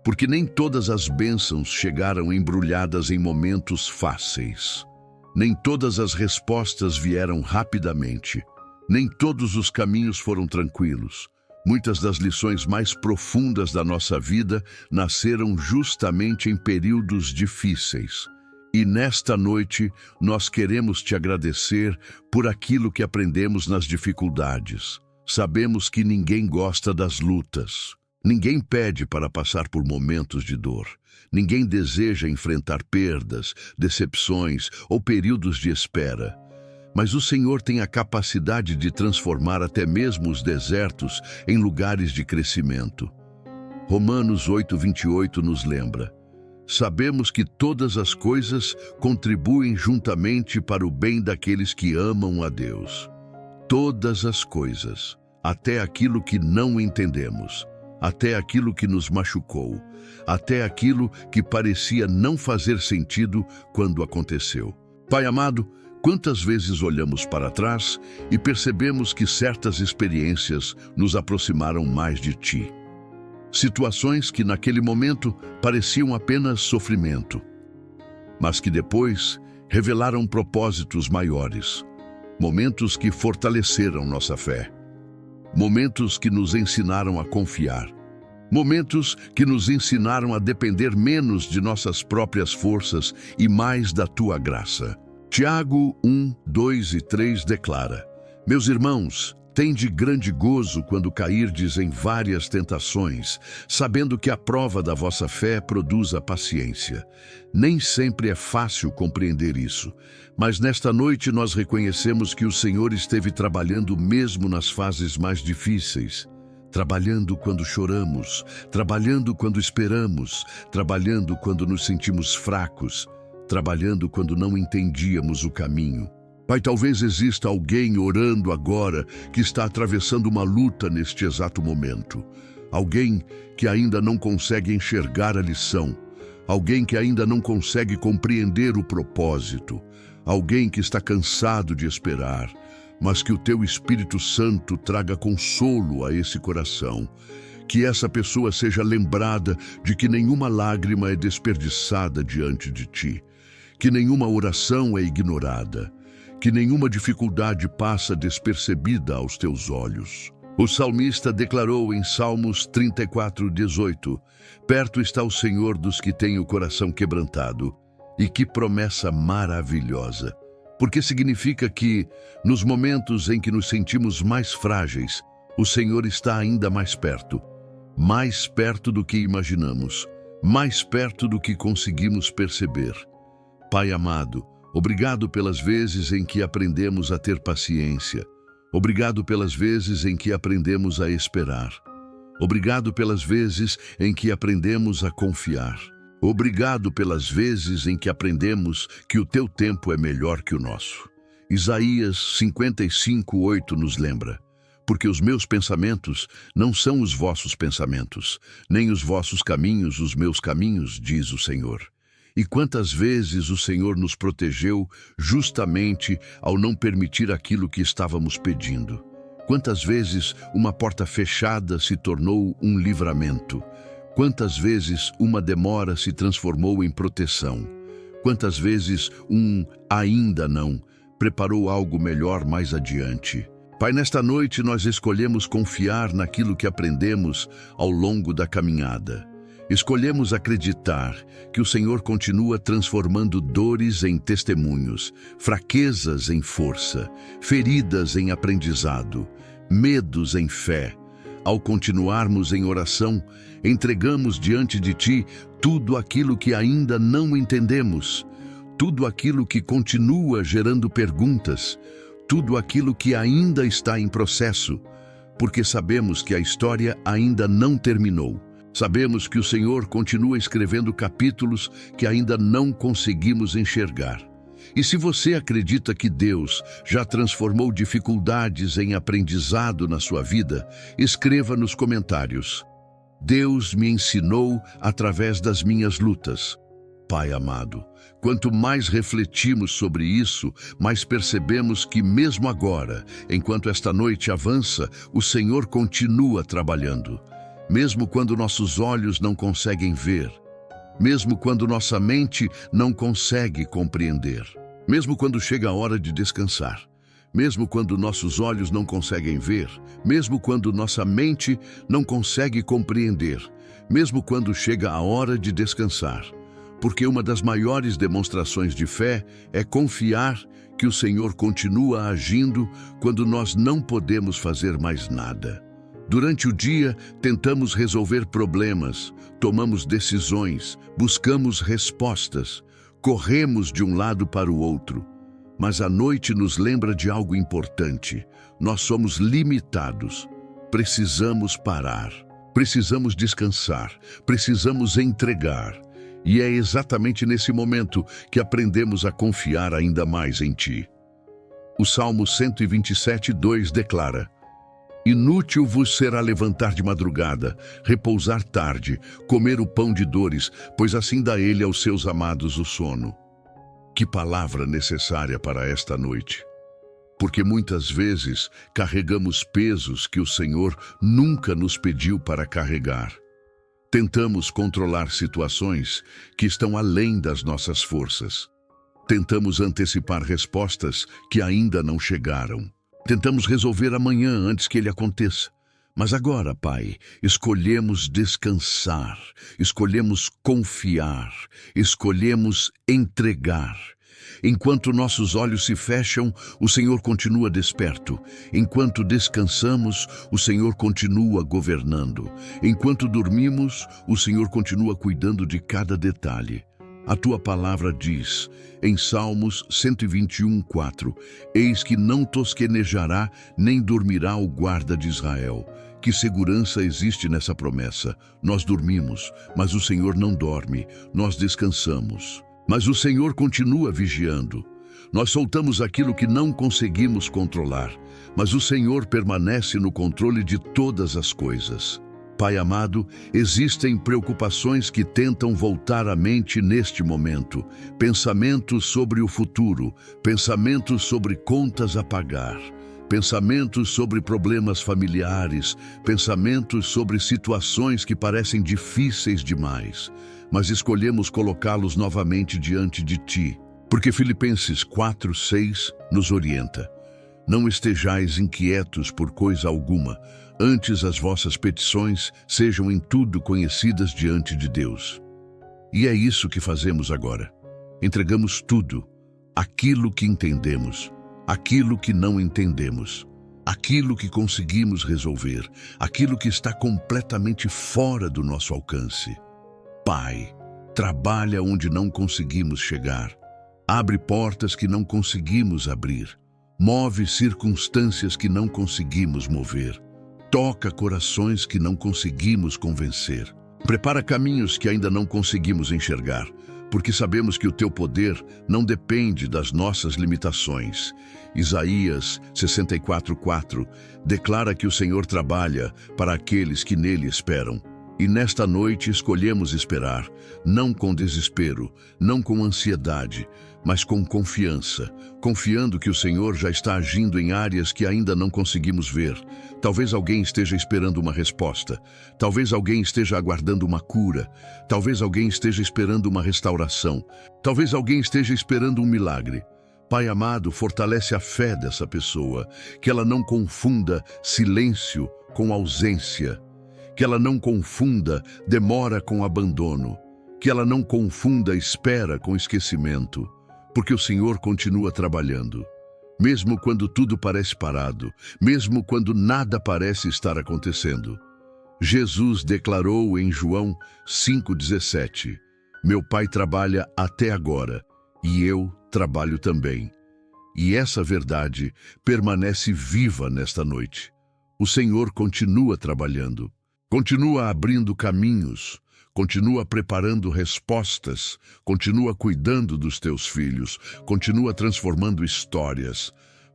Porque nem todas as bênçãos chegaram embrulhadas em momentos fáceis. Nem todas as respostas vieram rapidamente. Nem todos os caminhos foram tranquilos. Muitas das lições mais profundas da nossa vida nasceram justamente em períodos difíceis. E nesta noite, nós queremos te agradecer por aquilo que aprendemos nas dificuldades. Sabemos que ninguém gosta das lutas. Ninguém pede para passar por momentos de dor. Ninguém deseja enfrentar perdas, decepções ou períodos de espera. Mas o Senhor tem a capacidade de transformar até mesmo os desertos em lugares de crescimento. Romanos 8:28 nos lembra: sabemos que todas as coisas contribuem juntamente para o bem daqueles que amam a Deus. Todas as coisas, até aquilo que não entendemos. Até aquilo que nos machucou, até aquilo que parecia não fazer sentido quando aconteceu. Pai amado, quantas vezes olhamos para trás e percebemos que certas experiências nos aproximaram mais de ti. Situações que naquele momento pareciam apenas sofrimento, mas que depois revelaram propósitos maiores, momentos que fortaleceram nossa fé. Momentos que nos ensinaram a confiar. Momentos que nos ensinaram a depender menos de nossas próprias forças e mais da tua graça. Tiago 1, 2 e 3 declara: Meus irmãos, tende grande gozo quando cairdes em várias tentações, sabendo que a prova da vossa fé produz a paciência. Nem sempre é fácil compreender isso, mas nesta noite nós reconhecemos que o Senhor esteve trabalhando mesmo nas fases mais difíceis. Trabalhando quando choramos, trabalhando quando esperamos, trabalhando quando nos sentimos fracos, trabalhando quando não entendíamos o caminho. Pai, talvez exista alguém orando agora que está atravessando uma luta neste exato momento. Alguém que ainda não consegue enxergar a lição. Alguém que ainda não consegue compreender o propósito. Alguém que está cansado de esperar. Mas que o teu Espírito Santo traga consolo a esse coração. Que essa pessoa seja lembrada de que nenhuma lágrima é desperdiçada diante de ti. Que nenhuma oração é ignorada. Que nenhuma dificuldade passa despercebida aos teus olhos. O salmista declarou em Salmos 34:18: Perto está o Senhor dos que têm o coração quebrantado. E que promessa maravilhosa! Porque significa que, nos momentos em que nos sentimos mais frágeis, o Senhor está ainda mais perto do que imaginamos, mais perto do que conseguimos perceber. Pai amado, obrigado pelas vezes em que aprendemos a ter paciência. Obrigado pelas vezes em que aprendemos a esperar. Obrigado pelas vezes em que aprendemos a confiar. Obrigado pelas vezes em que aprendemos que o teu tempo é melhor que o nosso. Isaías 55:8 nos lembra: Porque os meus pensamentos não são os vossos pensamentos, nem os vossos caminhos os meus caminhos, diz o Senhor. E quantas vezes o Senhor nos protegeu justamente ao não permitir aquilo que estávamos pedindo. Quantas vezes uma porta fechada se tornou um livramento. Quantas vezes uma demora se transformou em proteção. Quantas vezes ainda não preparou algo melhor mais adiante. Pai, nesta noite nós escolhemos confiar naquilo que aprendemos ao longo da caminhada. Escolhemos acreditar que o Senhor continua transformando dores em testemunhos, fraquezas em força, feridas em aprendizado, medos em fé. Ao continuarmos em oração, entregamos diante de Ti tudo aquilo que ainda não entendemos, tudo aquilo que continua gerando perguntas, tudo aquilo que ainda está em processo, porque sabemos que a história ainda não terminou. Sabemos que o Senhor continua escrevendo capítulos que ainda não conseguimos enxergar. E se você acredita que Deus já transformou dificuldades em aprendizado na sua vida, escreva nos comentários: Deus me ensinou através das minhas lutas. Pai amado, quanto mais refletimos sobre isso, mais percebemos que mesmo agora, enquanto esta noite avança, o Senhor continua trabalhando. Mesmo quando nossos olhos não conseguem ver, mesmo quando nossa mente não consegue compreender, mesmo quando chega a hora de descansar, mesmo quando nossos olhos não conseguem ver, mesmo quando nossa mente não consegue compreender, mesmo quando chega a hora de descansar. Porque uma das maiores demonstrações de fé é confiar que o Senhor continua agindo quando nós não podemos fazer mais nada. Durante o dia, tentamos resolver problemas, tomamos decisões, buscamos respostas, corremos de um lado para o outro. Mas a noite nos lembra de algo importante. Nós somos limitados. Precisamos parar. Precisamos descansar. Precisamos entregar. E é exatamente nesse momento que aprendemos a confiar ainda mais em Ti. O Salmo 127:2 declara: Inútil vos será levantar de madrugada, repousar tarde, comer o pão de dores, pois assim dá ele aos seus amados o sono. Que palavra necessária para esta noite! Porque muitas vezes carregamos pesos que o Senhor nunca nos pediu para carregar. Tentamos controlar situações que estão além das nossas forças. Tentamos antecipar respostas que ainda não chegaram. Tentamos resolver amanhã antes que ele aconteça. Mas agora, Pai, escolhemos descansar, escolhemos confiar, escolhemos entregar. Enquanto nossos olhos se fecham, o Senhor continua desperto. Enquanto descansamos, o Senhor continua governando. Enquanto dormimos, o Senhor continua cuidando de cada detalhe. A tua palavra diz, em Salmos 121:4, eis que não tosquenejará, nem dormirá o guarda de Israel. Que segurança existe nessa promessa? Nós dormimos, mas o Senhor não dorme. Nós descansamos, mas o Senhor continua vigiando. Nós soltamos aquilo que não conseguimos controlar, mas o Senhor permanece no controle de todas as coisas. Pai amado, existem preocupações que tentam voltar à mente neste momento. Pensamentos sobre o futuro, pensamentos sobre contas a pagar, pensamentos sobre problemas familiares, pensamentos sobre situações que parecem difíceis demais, mas escolhemos colocá-los novamente diante de Ti, porque Filipenses 4:6 nos orienta. Não estejais inquietos por coisa alguma, antes as vossas petições sejam em tudo conhecidas diante de Deus. E é isso que fazemos agora. Entregamos tudo, aquilo que entendemos, aquilo que não entendemos, aquilo que conseguimos resolver, aquilo que está completamente fora do nosso alcance. Pai, trabalha onde não conseguimos chegar, abre portas que não conseguimos abrir, move circunstâncias que não conseguimos mover, toca corações que não conseguimos convencer, prepara caminhos que ainda não conseguimos enxergar, porque sabemos que o Teu poder não depende das nossas limitações. Isaías 64:4 declara que o Senhor trabalha para aqueles que nele esperam. E nesta noite escolhemos esperar, não com desespero, não com ansiedade, mas com confiança, confiando que o Senhor já está agindo em áreas que ainda não conseguimos ver. Talvez alguém esteja esperando uma resposta, talvez alguém esteja aguardando uma cura, talvez alguém esteja esperando uma restauração, talvez alguém esteja esperando um milagre. Pai amado, fortalece a fé dessa pessoa, que ela não confunda silêncio com ausência, que ela não confunda demora com abandono, que ela não confunda espera com esquecimento, porque o Senhor continua trabalhando. Mesmo quando tudo parece parado, mesmo quando nada parece estar acontecendo. Jesus declarou em João 5,17, meu Pai trabalha até agora, e eu trabalho também. E essa verdade permanece viva nesta noite. O Senhor continua trabalhando. Continua abrindo caminhos, continua preparando respostas, continua cuidando dos teus filhos, continua transformando histórias.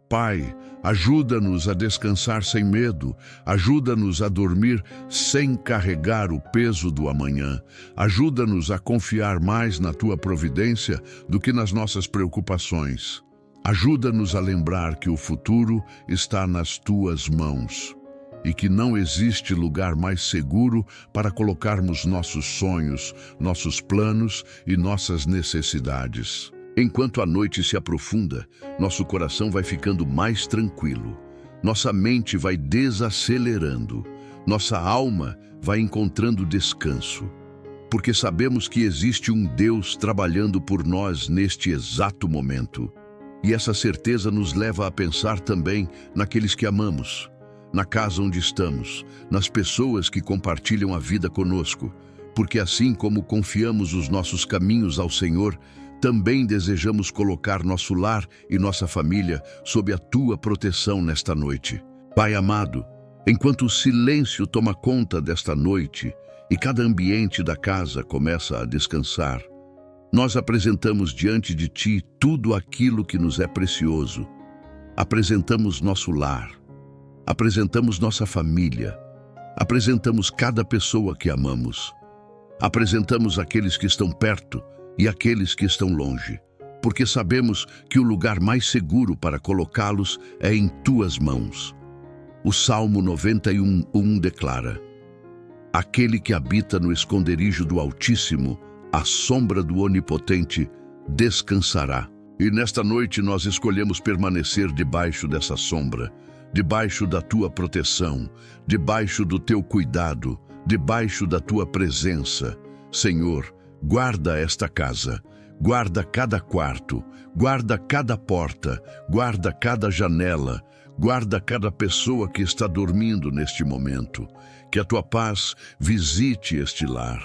Pai, ajuda-nos a descansar sem medo, ajuda-nos a dormir sem carregar o peso do amanhã, ajuda-nos a confiar mais na Tua providência do que nas nossas preocupações. Ajuda-nos a lembrar que o futuro está nas Tuas mãos e que não existe lugar mais seguro para colocarmos nossos sonhos, nossos planos e nossas necessidades. Enquanto a noite se aprofunda, nosso coração vai ficando mais tranquilo, nossa mente vai desacelerando, nossa alma vai encontrando descanso, porque sabemos que existe um Deus trabalhando por nós neste exato momento. E essa certeza nos leva a pensar também naqueles que amamos, na casa onde estamos, nas pessoas que compartilham a vida conosco, porque assim como confiamos os nossos caminhos ao Senhor, também desejamos colocar nosso lar e nossa família sob a Tua proteção nesta noite. Pai amado, enquanto o silêncio toma conta desta noite e cada ambiente da casa começa a descansar, nós apresentamos diante de Ti tudo aquilo que nos é precioso. Apresentamos nosso lar, apresentamos nossa família, apresentamos cada pessoa que amamos, apresentamos aqueles que estão perto e aqueles que estão longe, porque sabemos que o lugar mais seguro para colocá-los é em Tuas mãos. O Salmo 91:1 declara: aquele que habita no esconderijo do Altíssimo, à sombra do Onipotente, descansará. E nesta noite nós escolhemos permanecer debaixo dessa sombra, debaixo da tua proteção, debaixo do teu cuidado, debaixo da tua presença. Senhor, guarda esta casa, guarda cada quarto, guarda cada porta, guarda cada janela, guarda cada pessoa que está dormindo neste momento. Que a tua paz visite este lar,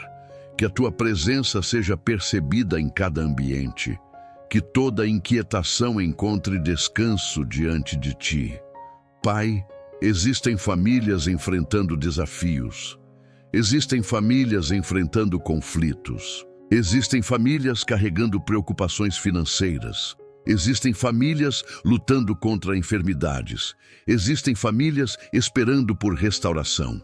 que a tua presença seja percebida em cada ambiente, que toda inquietação encontre descanso diante de ti. Pai, existem famílias enfrentando desafios, existem famílias enfrentando conflitos, existem famílias carregando preocupações financeiras, existem famílias lutando contra enfermidades, existem famílias esperando por restauração.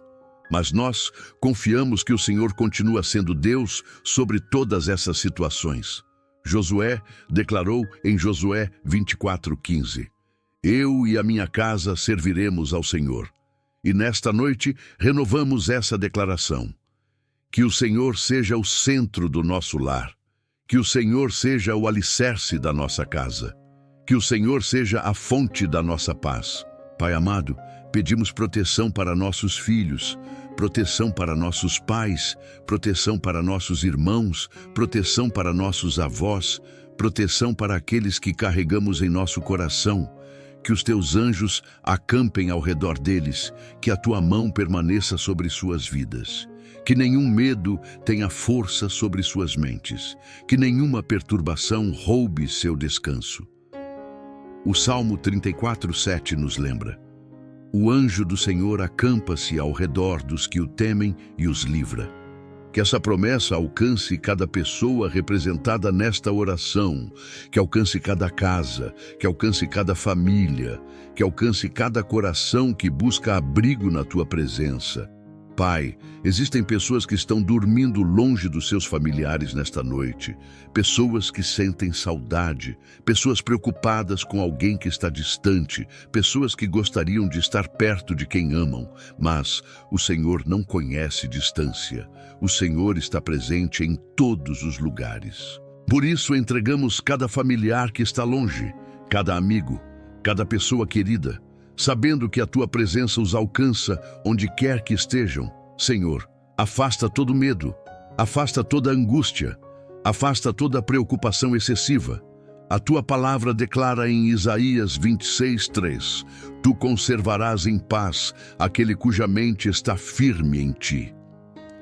Mas nós confiamos que o Senhor continua sendo Deus sobre todas essas situações. Josué declarou em Josué 24:15, eu e a minha casa serviremos ao Senhor. E nesta noite renovamos essa declaração. Que o Senhor seja o centro do nosso lar. Que o Senhor seja o alicerce da nossa casa. Que o Senhor seja a fonte da nossa paz. Pai amado, pedimos proteção para nossos filhos, proteção para nossos pais, proteção para nossos irmãos, proteção para nossos avós, proteção para aqueles que carregamos em nosso coração. Que os teus anjos acampem ao redor deles, que a tua mão permaneça sobre suas vidas. Que nenhum medo tenha força sobre suas mentes, que nenhuma perturbação roube seu descanso. O Salmo 34:7 nos lembra: o anjo do Senhor acampa-se ao redor dos que o temem e os livra. Que essa promessa alcance cada pessoa representada nesta oração, que alcance cada casa, que alcance cada família, que alcance cada coração que busca abrigo na tua presença. Pai, existem pessoas que estão dormindo longe dos seus familiares nesta noite, pessoas que sentem saudade, pessoas preocupadas com alguém que está distante, pessoas que gostariam de estar perto de quem amam, mas o Senhor não conhece distância. O Senhor está presente em todos os lugares. Por isso entregamos cada familiar que está longe, cada amigo, cada pessoa querida, sabendo que a tua presença os alcança onde quer que estejam. Senhor, afasta todo medo, afasta toda angústia, afasta toda preocupação excessiva. A tua palavra declara em Isaías 26:3, tu conservarás em paz aquele cuja mente está firme em ti.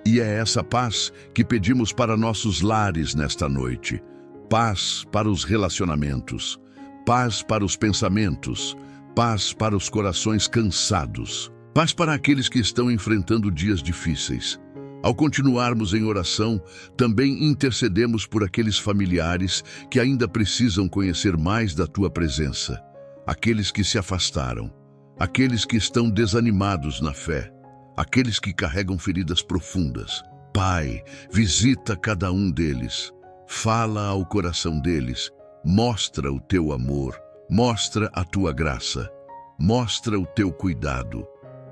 E é essa paz que pedimos para nossos lares nesta noite. Paz para os relacionamentos, paz para os pensamentos, paz para os corações cansados, paz para aqueles que estão enfrentando dias difíceis. Ao continuarmos em oração, também intercedemos por aqueles familiares que ainda precisam conhecer mais da tua presença, aqueles que se afastaram, aqueles que estão desanimados na fé, aqueles que carregam feridas profundas. Pai, visita cada um deles, fala ao coração deles, mostra o teu amor, mostra a tua graça, mostra o teu cuidado,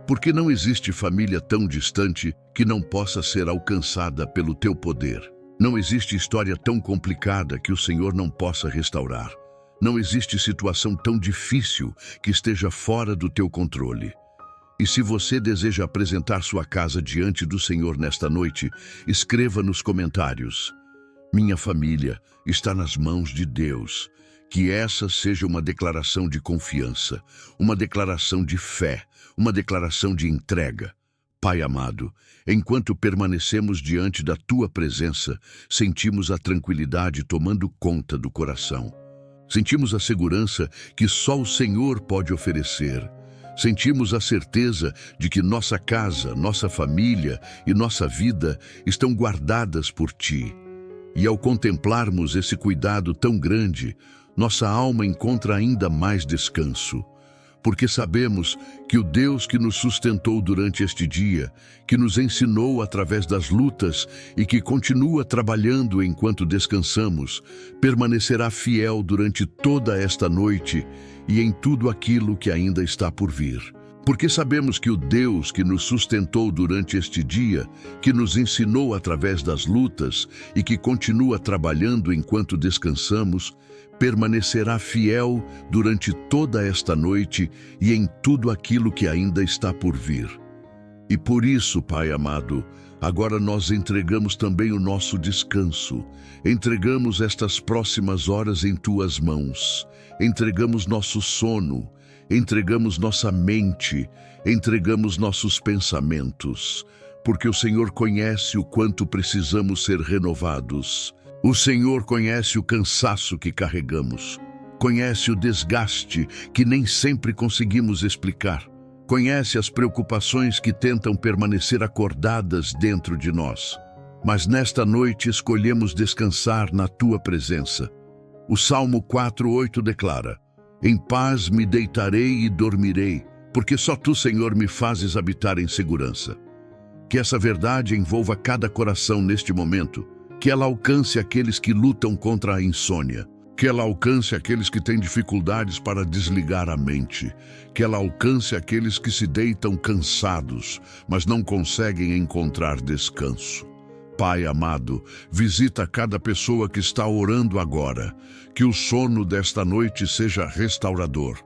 porque não existe família tão distante que não possa ser alcançada pelo teu poder. Não existe história tão complicada que o Senhor não possa restaurar. Não existe situação tão difícil que esteja fora do teu controle. E se você deseja apresentar sua casa diante do Senhor nesta noite, escreva nos comentários: minha família está nas mãos de Deus. Que essa seja uma declaração de confiança, uma declaração de fé, uma declaração de entrega. Pai amado, enquanto permanecemos diante da tua presença, sentimos a tranquilidade tomando conta do coração. Sentimos a segurança que só o Senhor pode oferecer. Sentimos a certeza de que nossa casa, nossa família e nossa vida estão guardadas por ti. E ao contemplarmos esse cuidado tão grande, nossa alma encontra ainda mais descanso, porque sabemos que o Deus que nos sustentou durante este dia, que nos ensinou através das lutas e que continua trabalhando enquanto descansamos, permanecerá fiel durante toda esta noite e em tudo aquilo que ainda está por vir. Porque sabemos que o Deus que nos sustentou durante este dia, que nos ensinou através das lutas e que continua trabalhando enquanto descansamos, permanecerá fiel durante toda esta noite e em tudo aquilo que ainda está por vir. E por isso, Pai amado, agora nós entregamos também o nosso descanso, entregamos estas próximas horas em Tuas mãos, entregamos nosso sono, entregamos nossa mente, entregamos nossos pensamentos, porque o Senhor conhece o quanto precisamos ser renovados. O Senhor conhece o cansaço que carregamos, conhece o desgaste que nem sempre conseguimos explicar, conhece as preocupações que tentam permanecer acordadas dentro de nós. Mas nesta noite escolhemos descansar na Tua presença. O Salmo 4:8 declara: Em paz me deitarei e dormirei, porque só Tu, Senhor, me fazes habitar em segurança. Que essa verdade envolva cada coração neste momento, que ela alcance aqueles que lutam contra a insônia, que ela alcance aqueles que têm dificuldades para desligar a mente, que ela alcance aqueles que se deitam cansados, mas não conseguem encontrar descanso. Pai amado, visita cada pessoa que está orando agora, que o sono desta noite seja restaurador,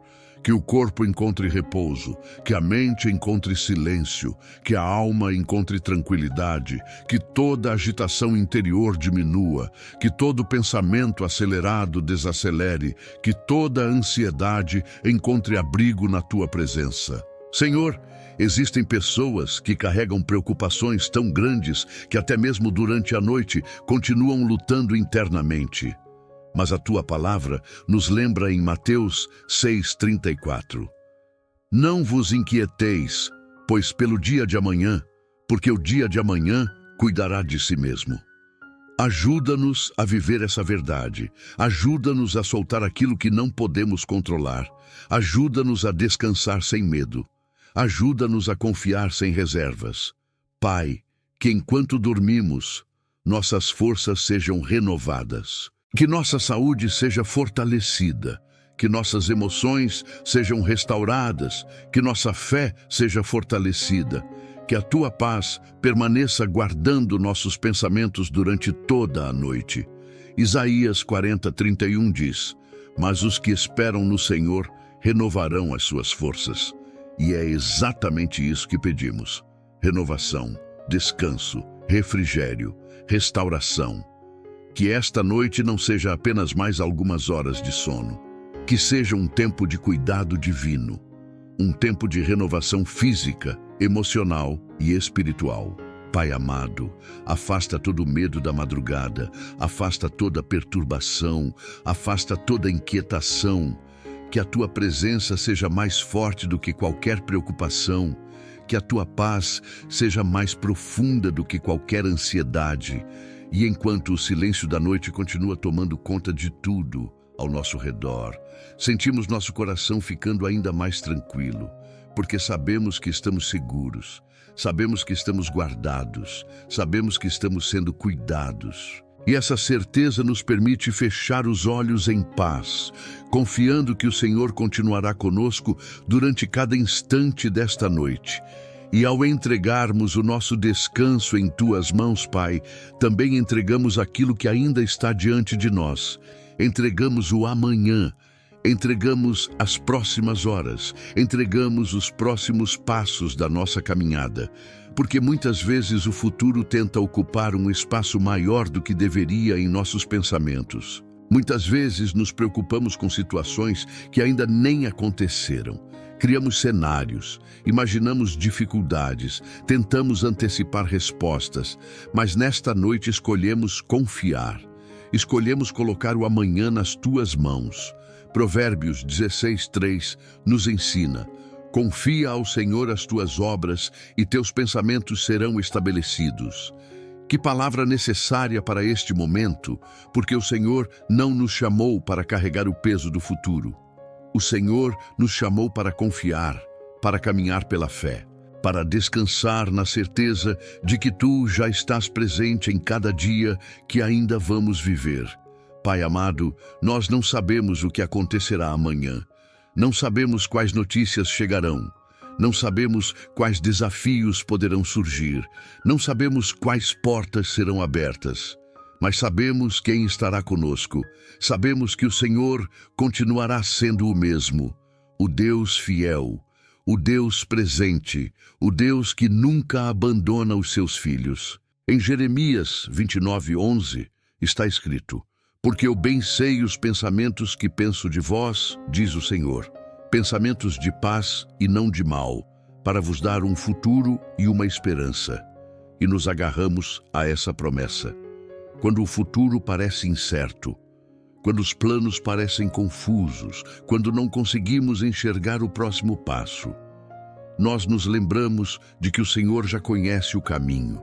que o corpo encontre repouso, que a mente encontre silêncio, que a alma encontre tranquilidade, que toda agitação interior diminua, que todo pensamento acelerado desacelere, que toda ansiedade encontre abrigo na Tua presença. Senhor, existem pessoas que carregam preocupações tão grandes que até mesmo durante a noite continuam lutando internamente. Mas a Tua palavra nos lembra em Mateus 6:34. Não vos inquieteis, pois pelo dia de amanhã, porque o dia de amanhã cuidará de si mesmo. Ajuda-nos a viver essa verdade. Ajuda-nos a soltar aquilo que não podemos controlar. Ajuda-nos a descansar sem medo. Ajuda-nos a confiar sem reservas. Pai, que enquanto dormimos, nossas forças sejam renovadas. Que nossa saúde seja fortalecida, que nossas emoções sejam restauradas, que nossa fé seja fortalecida, que a Tua paz permaneça guardando nossos pensamentos durante toda a noite. Isaías 40:31 diz: Mas os que esperam no Senhor renovarão as suas forças. E é exatamente isso que pedimos: renovação, descanso, refrigério, restauração. Que esta noite não seja apenas mais algumas horas de sono, que seja um tempo de cuidado divino, um tempo de renovação física, emocional e espiritual. Pai amado, afasta todo o medo da madrugada, afasta toda perturbação, afasta toda inquietação. Que a Tua presença seja mais forte do que qualquer preocupação, que a Tua paz seja mais profunda do que qualquer ansiedade. E enquanto o silêncio da noite continua tomando conta de tudo ao nosso redor, sentimos nosso coração ficando ainda mais tranquilo, porque sabemos que estamos seguros, sabemos que estamos guardados, sabemos que estamos sendo cuidados. E essa certeza nos permite fechar os olhos em paz, confiando que o Senhor continuará conosco durante cada instante desta noite. E ao entregarmos o nosso descanso em Tuas mãos, Pai, também entregamos aquilo que ainda está diante de nós. Entregamos o amanhã, entregamos as próximas horas, entregamos os próximos passos da nossa caminhada. Porque muitas vezes o futuro tenta ocupar um espaço maior do que deveria em nossos pensamentos. Muitas vezes nos preocupamos com situações que ainda nem aconteceram. Criamos cenários, imaginamos dificuldades, tentamos antecipar respostas, mas nesta noite escolhemos confiar. Escolhemos colocar o amanhã nas Tuas mãos. Provérbios 16:3 nos ensina: confia ao Senhor as tuas obras e teus pensamentos serão estabelecidos. Que palavra necessária para este momento, porque o Senhor não nos chamou para carregar o peso do futuro. O Senhor nos chamou para confiar, para caminhar pela fé, para descansar na certeza de que Tu já estás presente em cada dia que ainda vamos viver. Pai amado, nós não sabemos o que acontecerá amanhã. Não sabemos quais notícias chegarão. Não sabemos quais desafios poderão surgir, não sabemos quais portas serão abertas, mas sabemos quem estará conosco. Sabemos que o Senhor continuará sendo o mesmo, o Deus fiel, o Deus presente, o Deus que nunca abandona os seus filhos. Em Jeremias 29:11 está escrito: porque eu bem sei os pensamentos que penso de vós, diz o Senhor, pensamentos de paz e não de mal, para vos dar um futuro e uma esperança. E nos agarramos a essa promessa. Quando o futuro parece incerto, quando os planos parecem confusos, quando não conseguimos enxergar o próximo passo, nós nos lembramos de que o Senhor já conhece o caminho.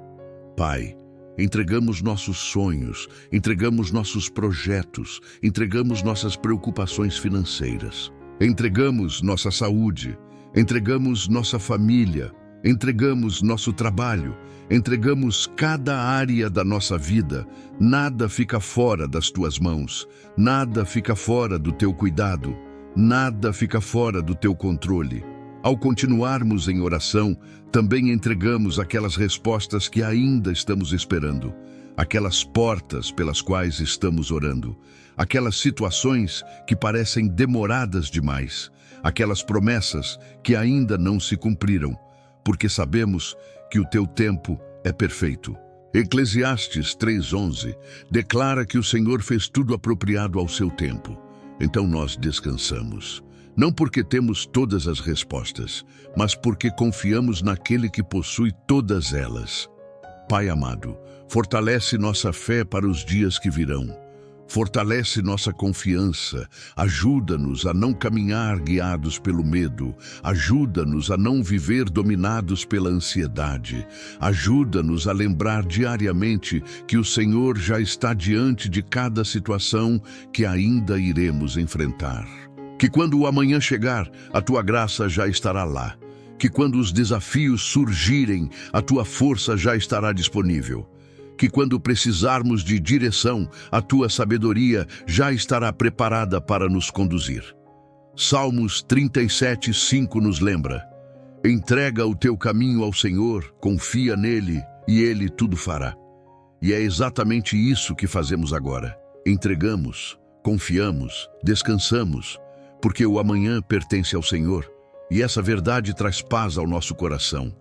Pai, entregamos nossos sonhos, entregamos nossos projetos, entregamos nossas preocupações financeiras, entregamos nossa saúde, entregamos nossa família, entregamos nosso trabalho, entregamos cada área da nossa vida. Nada fica fora das tuas mãos, nada fica fora do teu cuidado, nada fica fora do teu controle. Ao continuarmos em oração, também entregamos aquelas respostas que ainda estamos esperando, aquelas portas pelas quais estamos orando, aquelas situações que parecem demoradas demais, aquelas promessas que ainda não se cumpriram, porque sabemos que o teu tempo é perfeito. Eclesiastes 3:11 declara que o Senhor fez tudo apropriado ao seu tempo. Então nós descansamos. Não porque temos todas as respostas, mas porque confiamos naquele que possui todas elas. Pai amado, fortalece nossa fé para os dias que virão. Fortalece nossa confiança, ajuda-nos a não caminhar guiados pelo medo, ajuda-nos a não viver dominados pela ansiedade, ajuda-nos a lembrar diariamente que o Senhor já está diante de cada situação que ainda iremos enfrentar. Que quando o amanhã chegar, a tua graça já estará lá. Que quando os desafios surgirem, a tua força já estará disponível. Que quando precisarmos de direção, a tua sabedoria já estará preparada para nos conduzir. Salmos 37:5 nos lembra: entrega o teu caminho ao Senhor, confia nele e ele tudo fará. E é exatamente isso que fazemos agora. Entregamos, confiamos, descansamos, porque o amanhã pertence ao Senhor, e essa verdade traz paz ao nosso coração.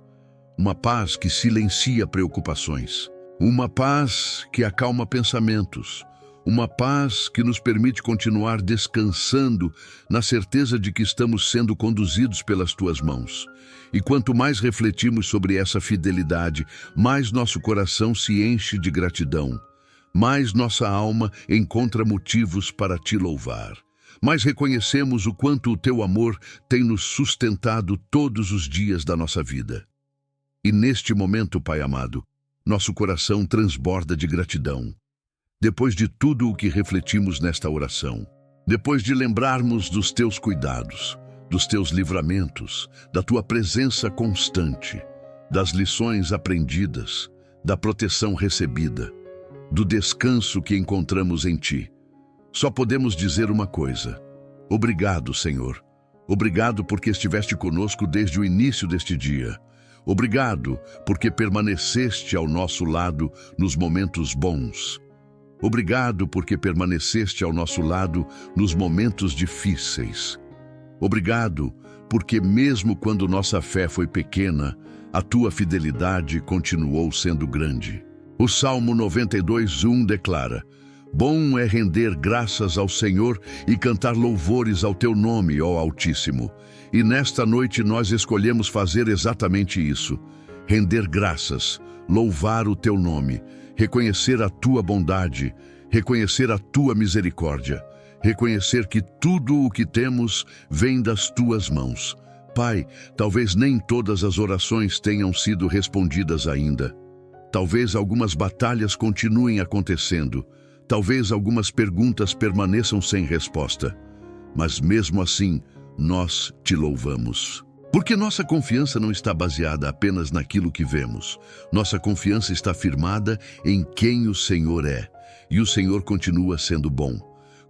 Uma paz que silencia preocupações. Uma paz que acalma pensamentos, uma paz que nos permite continuar descansando na certeza de que estamos sendo conduzidos pelas tuas mãos. E quanto mais refletimos sobre essa fidelidade, mais nosso coração se enche de gratidão, mais nossa alma encontra motivos para te louvar, mais reconhecemos o quanto o teu amor tem nos sustentado todos os dias da nossa vida. E neste momento, Pai amado, nosso coração transborda de gratidão. Depois de tudo o que refletimos nesta oração, depois de lembrarmos dos teus cuidados, dos teus livramentos, da tua presença constante, das lições aprendidas, da proteção recebida, do descanso que encontramos em ti, só podemos dizer uma coisa: obrigado, Senhor. Obrigado porque estiveste conosco desde o início deste dia. Obrigado porque permaneceste ao nosso lado nos momentos bons. Obrigado porque permaneceste ao nosso lado nos momentos difíceis. Obrigado porque mesmo quando nossa fé foi pequena, a tua fidelidade continuou sendo grande. O Salmo 92:1 declara: bom é render graças ao Senhor e cantar louvores ao teu nome, ó Altíssimo. E nesta noite nós escolhemos fazer exatamente isso: render graças, louvar o teu nome, reconhecer a tua bondade, reconhecer a tua misericórdia, reconhecer que tudo o que temos vem das tuas mãos. Pai, talvez nem todas as orações tenham sido respondidas ainda. Talvez algumas batalhas continuem acontecendo. Talvez algumas perguntas permaneçam sem resposta. Mas mesmo assim, nós te louvamos. Porque nossa confiança não está baseada apenas naquilo que vemos. Nossa confiança está firmada em quem o Senhor é. E o Senhor continua sendo bom,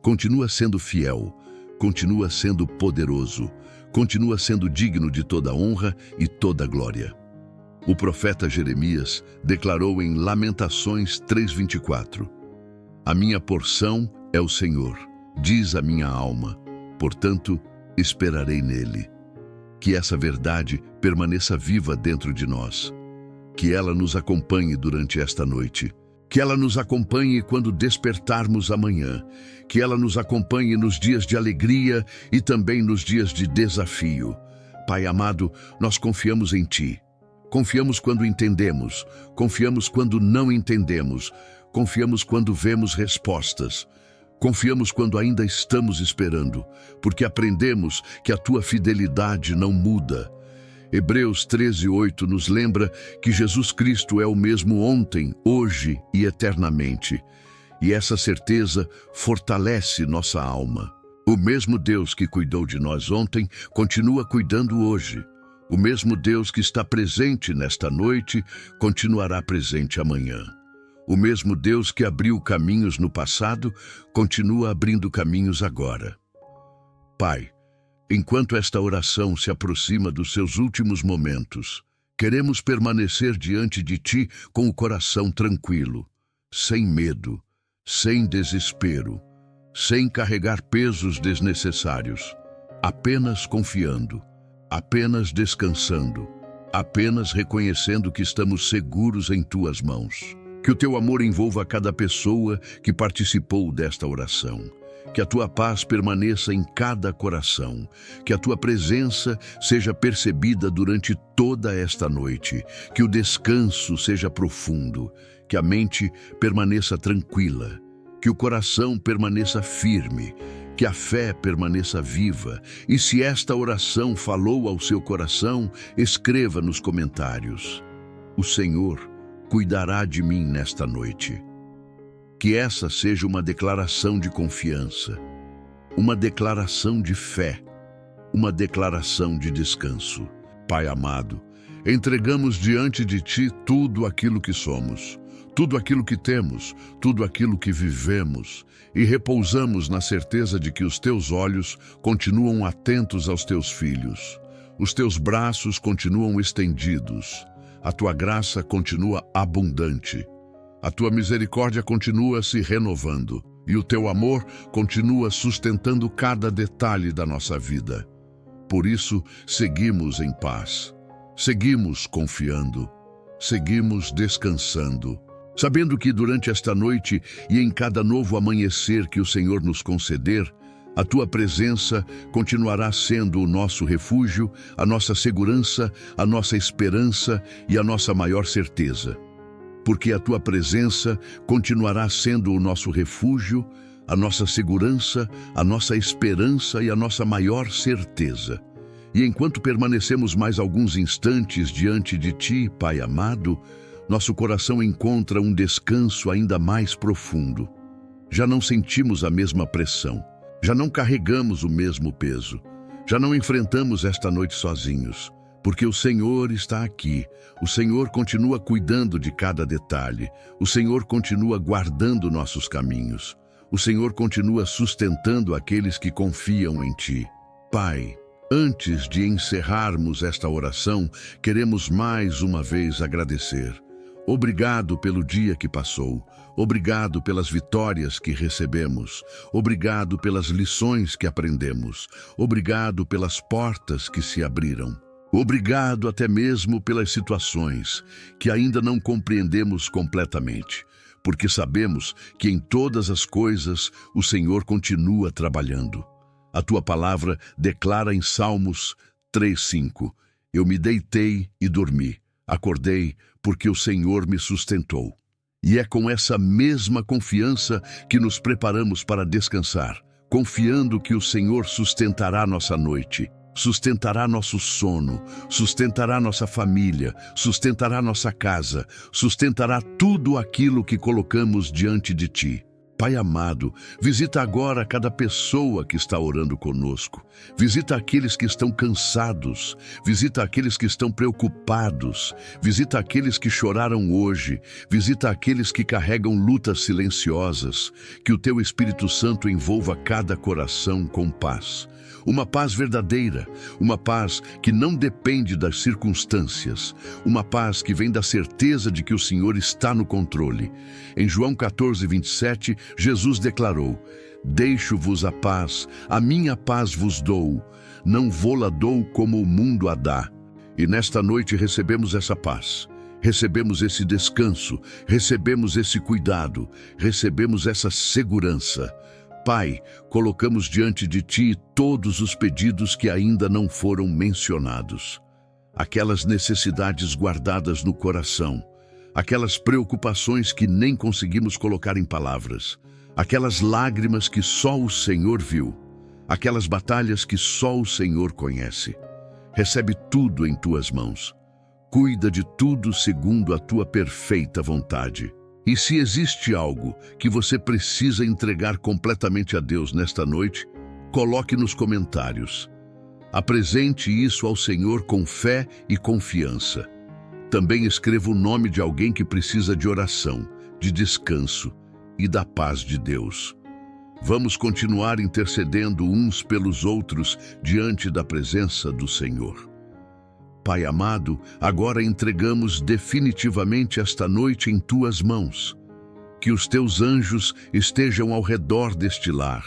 continua sendo fiel, continua sendo poderoso, continua sendo digno de toda honra e toda glória. O profeta Jeremias declarou em Lamentações 3:24: A minha porção é o Senhor, diz a minha alma, portanto, esperarei nele. Que essa verdade permaneça viva dentro de nós. Que ela nos acompanhe durante esta noite. Que ela nos acompanhe quando despertarmos amanhã. Que ela nos acompanhe nos dias de alegria e também nos dias de desafio. Pai amado, nós confiamos em Ti. Confiamos quando entendemos. Confiamos quando não entendemos. Confiamos quando vemos respostas. Confiamos quando ainda estamos esperando, porque aprendemos que a Tua fidelidade não muda. Hebreus 13:8 nos lembra que Jesus Cristo é o mesmo ontem, hoje e eternamente. E essa certeza fortalece nossa alma. O mesmo Deus que cuidou de nós ontem continua cuidando hoje. O mesmo Deus que está presente nesta noite continuará presente amanhã. O mesmo Deus que abriu caminhos no passado continua abrindo caminhos agora. Pai, enquanto esta oração se aproxima dos seus últimos momentos, queremos permanecer diante de Ti com o coração tranquilo, sem medo, sem desespero, sem carregar pesos desnecessários, apenas confiando, apenas descansando, apenas reconhecendo que estamos seguros em Tuas mãos. Que o Teu amor envolva cada pessoa que participou desta oração. Que a Tua paz permaneça em cada coração. Que a Tua presença seja percebida durante toda esta noite. Que o descanso seja profundo. Que a mente permaneça tranquila. Que o coração permaneça firme. Que a fé permaneça viva. E se esta oração falou ao seu coração, escreva nos comentários: O Senhor cuidará de mim nesta noite. Que essa seja uma declaração de confiança, uma declaração de fé, uma declaração de descanso. Pai amado, entregamos diante de Ti tudo aquilo que somos, tudo aquilo que temos, tudo aquilo que vivemos, e repousamos na certeza de que os Teus olhos continuam atentos aos Teus filhos, os Teus braços continuam estendidos, a Tua graça continua abundante, a Tua misericórdia continua se renovando e o Teu amor continua sustentando cada detalhe da nossa vida. Por isso, seguimos em paz, seguimos confiando, seguimos descansando, sabendo que durante esta noite e em cada novo amanhecer que o Senhor nos conceder, a Tua presença continuará sendo o nosso refúgio, a nossa segurança, a nossa esperança e a nossa maior certeza. Porque a Tua presença continuará sendo o nosso refúgio, a nossa segurança, a nossa esperança e a nossa maior certeza. E enquanto permanecemos mais alguns instantes diante de Ti, Pai amado, nosso coração encontra um descanso ainda mais profundo. Já não sentimos a mesma pressão. Já não carregamos o mesmo peso. Já não enfrentamos esta noite sozinhos, porque o Senhor está aqui. O Senhor continua cuidando de cada detalhe. O Senhor continua guardando nossos caminhos. O Senhor continua sustentando aqueles que confiam em Ti. Pai, antes de encerrarmos esta oração, queremos mais uma vez agradecer. Obrigado pelo dia que passou. Obrigado pelas vitórias que recebemos. Obrigado pelas lições que aprendemos. Obrigado pelas portas que se abriram. Obrigado até mesmo pelas situações que ainda não compreendemos completamente, porque sabemos que em todas as coisas o Senhor continua trabalhando. A Tua palavra declara em Salmos 3:5: Eu me deitei e dormi. Acordei porque o Senhor me sustentou. E é com essa mesma confiança que nos preparamos para descansar, confiando que o Senhor sustentará nossa noite, sustentará nosso sono, sustentará nossa família, sustentará nossa casa, sustentará tudo aquilo que colocamos diante de Ti. Pai amado, visita agora cada pessoa que está orando conosco. Visita aqueles que estão cansados. Visita aqueles que estão preocupados. Visita aqueles que choraram hoje. Visita aqueles que carregam lutas silenciosas. Que o teu Espírito Santo envolva cada coração com paz. Uma paz verdadeira, uma paz que não depende das circunstâncias, uma paz que vem da certeza de que o Senhor está no controle. Em João 14:27, Jesus declarou: Deixo-vos a minha paz vos dou, não vô-la dou como o mundo a dá. E nesta noite recebemos essa paz. Recebemos esse descanso, recebemos esse cuidado, recebemos essa segurança. Pai, colocamos diante de Ti todos os pedidos que ainda não foram mencionados. Aquelas necessidades guardadas no coração, aquelas preocupações que nem conseguimos colocar em palavras, aquelas lágrimas que só o Senhor viu, aquelas batalhas que só o Senhor conhece. Recebe tudo em Tuas mãos. Cuida de tudo segundo a Tua perfeita vontade. E se existe algo que você precisa entregar completamente a Deus nesta noite, coloque nos comentários. Apresente isso ao Senhor com fé e confiança. Também escreva o nome de alguém que precisa de oração, de descanso e da paz de Deus. Vamos continuar intercedendo uns pelos outros diante da presença do Senhor. Pai amado, agora entregamos definitivamente esta noite em Tuas mãos. Que os Teus anjos estejam ao redor deste lar.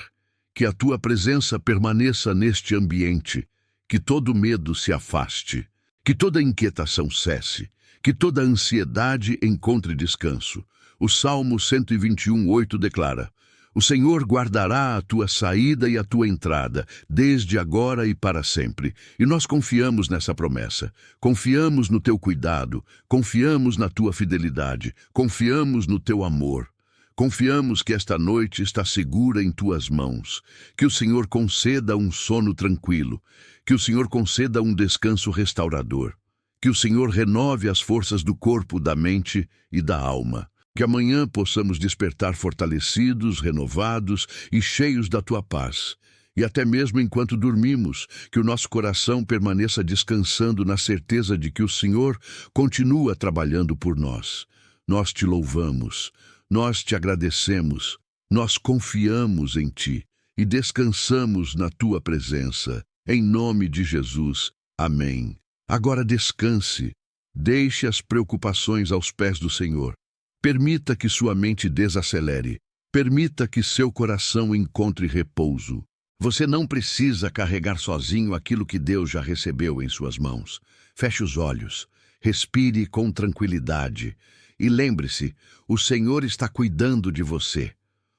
Que a Tua presença permaneça neste ambiente. Que todo medo se afaste. Que toda inquietação cesse. Que toda ansiedade encontre descanso. O Salmo 121:8 declara: O Senhor guardará a tua saída e a tua entrada, desde agora e para sempre. E nós confiamos nessa promessa. Confiamos no teu cuidado, confiamos na tua fidelidade, confiamos no teu amor. Confiamos que esta noite está segura em tuas mãos. Que o Senhor conceda um sono tranquilo. Que o Senhor conceda um descanso restaurador. Que o Senhor renove as forças do corpo, da mente e da alma. Que amanhã possamos despertar fortalecidos, renovados e cheios da Tua paz. E até mesmo enquanto dormimos, que o nosso coração permaneça descansando na certeza de que o Senhor continua trabalhando por nós. Nós Te louvamos, nós Te agradecemos, nós confiamos em Ti e descansamos na Tua presença. Em nome de Jesus. Amém. Agora descanse. Deixe as preocupações aos pés do Senhor. Permita que sua mente desacelere. Permita que seu coração encontre repouso. Você não precisa carregar sozinho aquilo que Deus já recebeu em suas mãos. Feche os olhos. Respire com tranquilidade. E lembre-se, o Senhor está cuidando de você.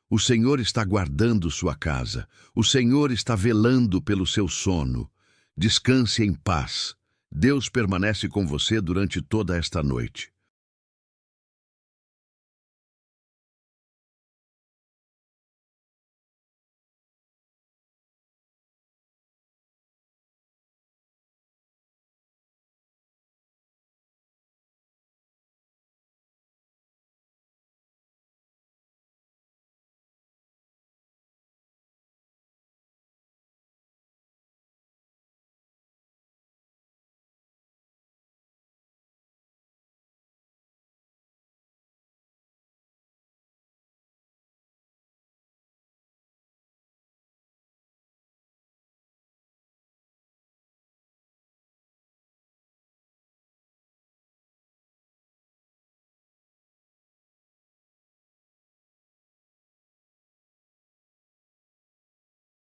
O Senhor está guardando sua casa. O Senhor está velando pelo seu sono. Descanse em paz. Deus permanece com você durante toda esta noite.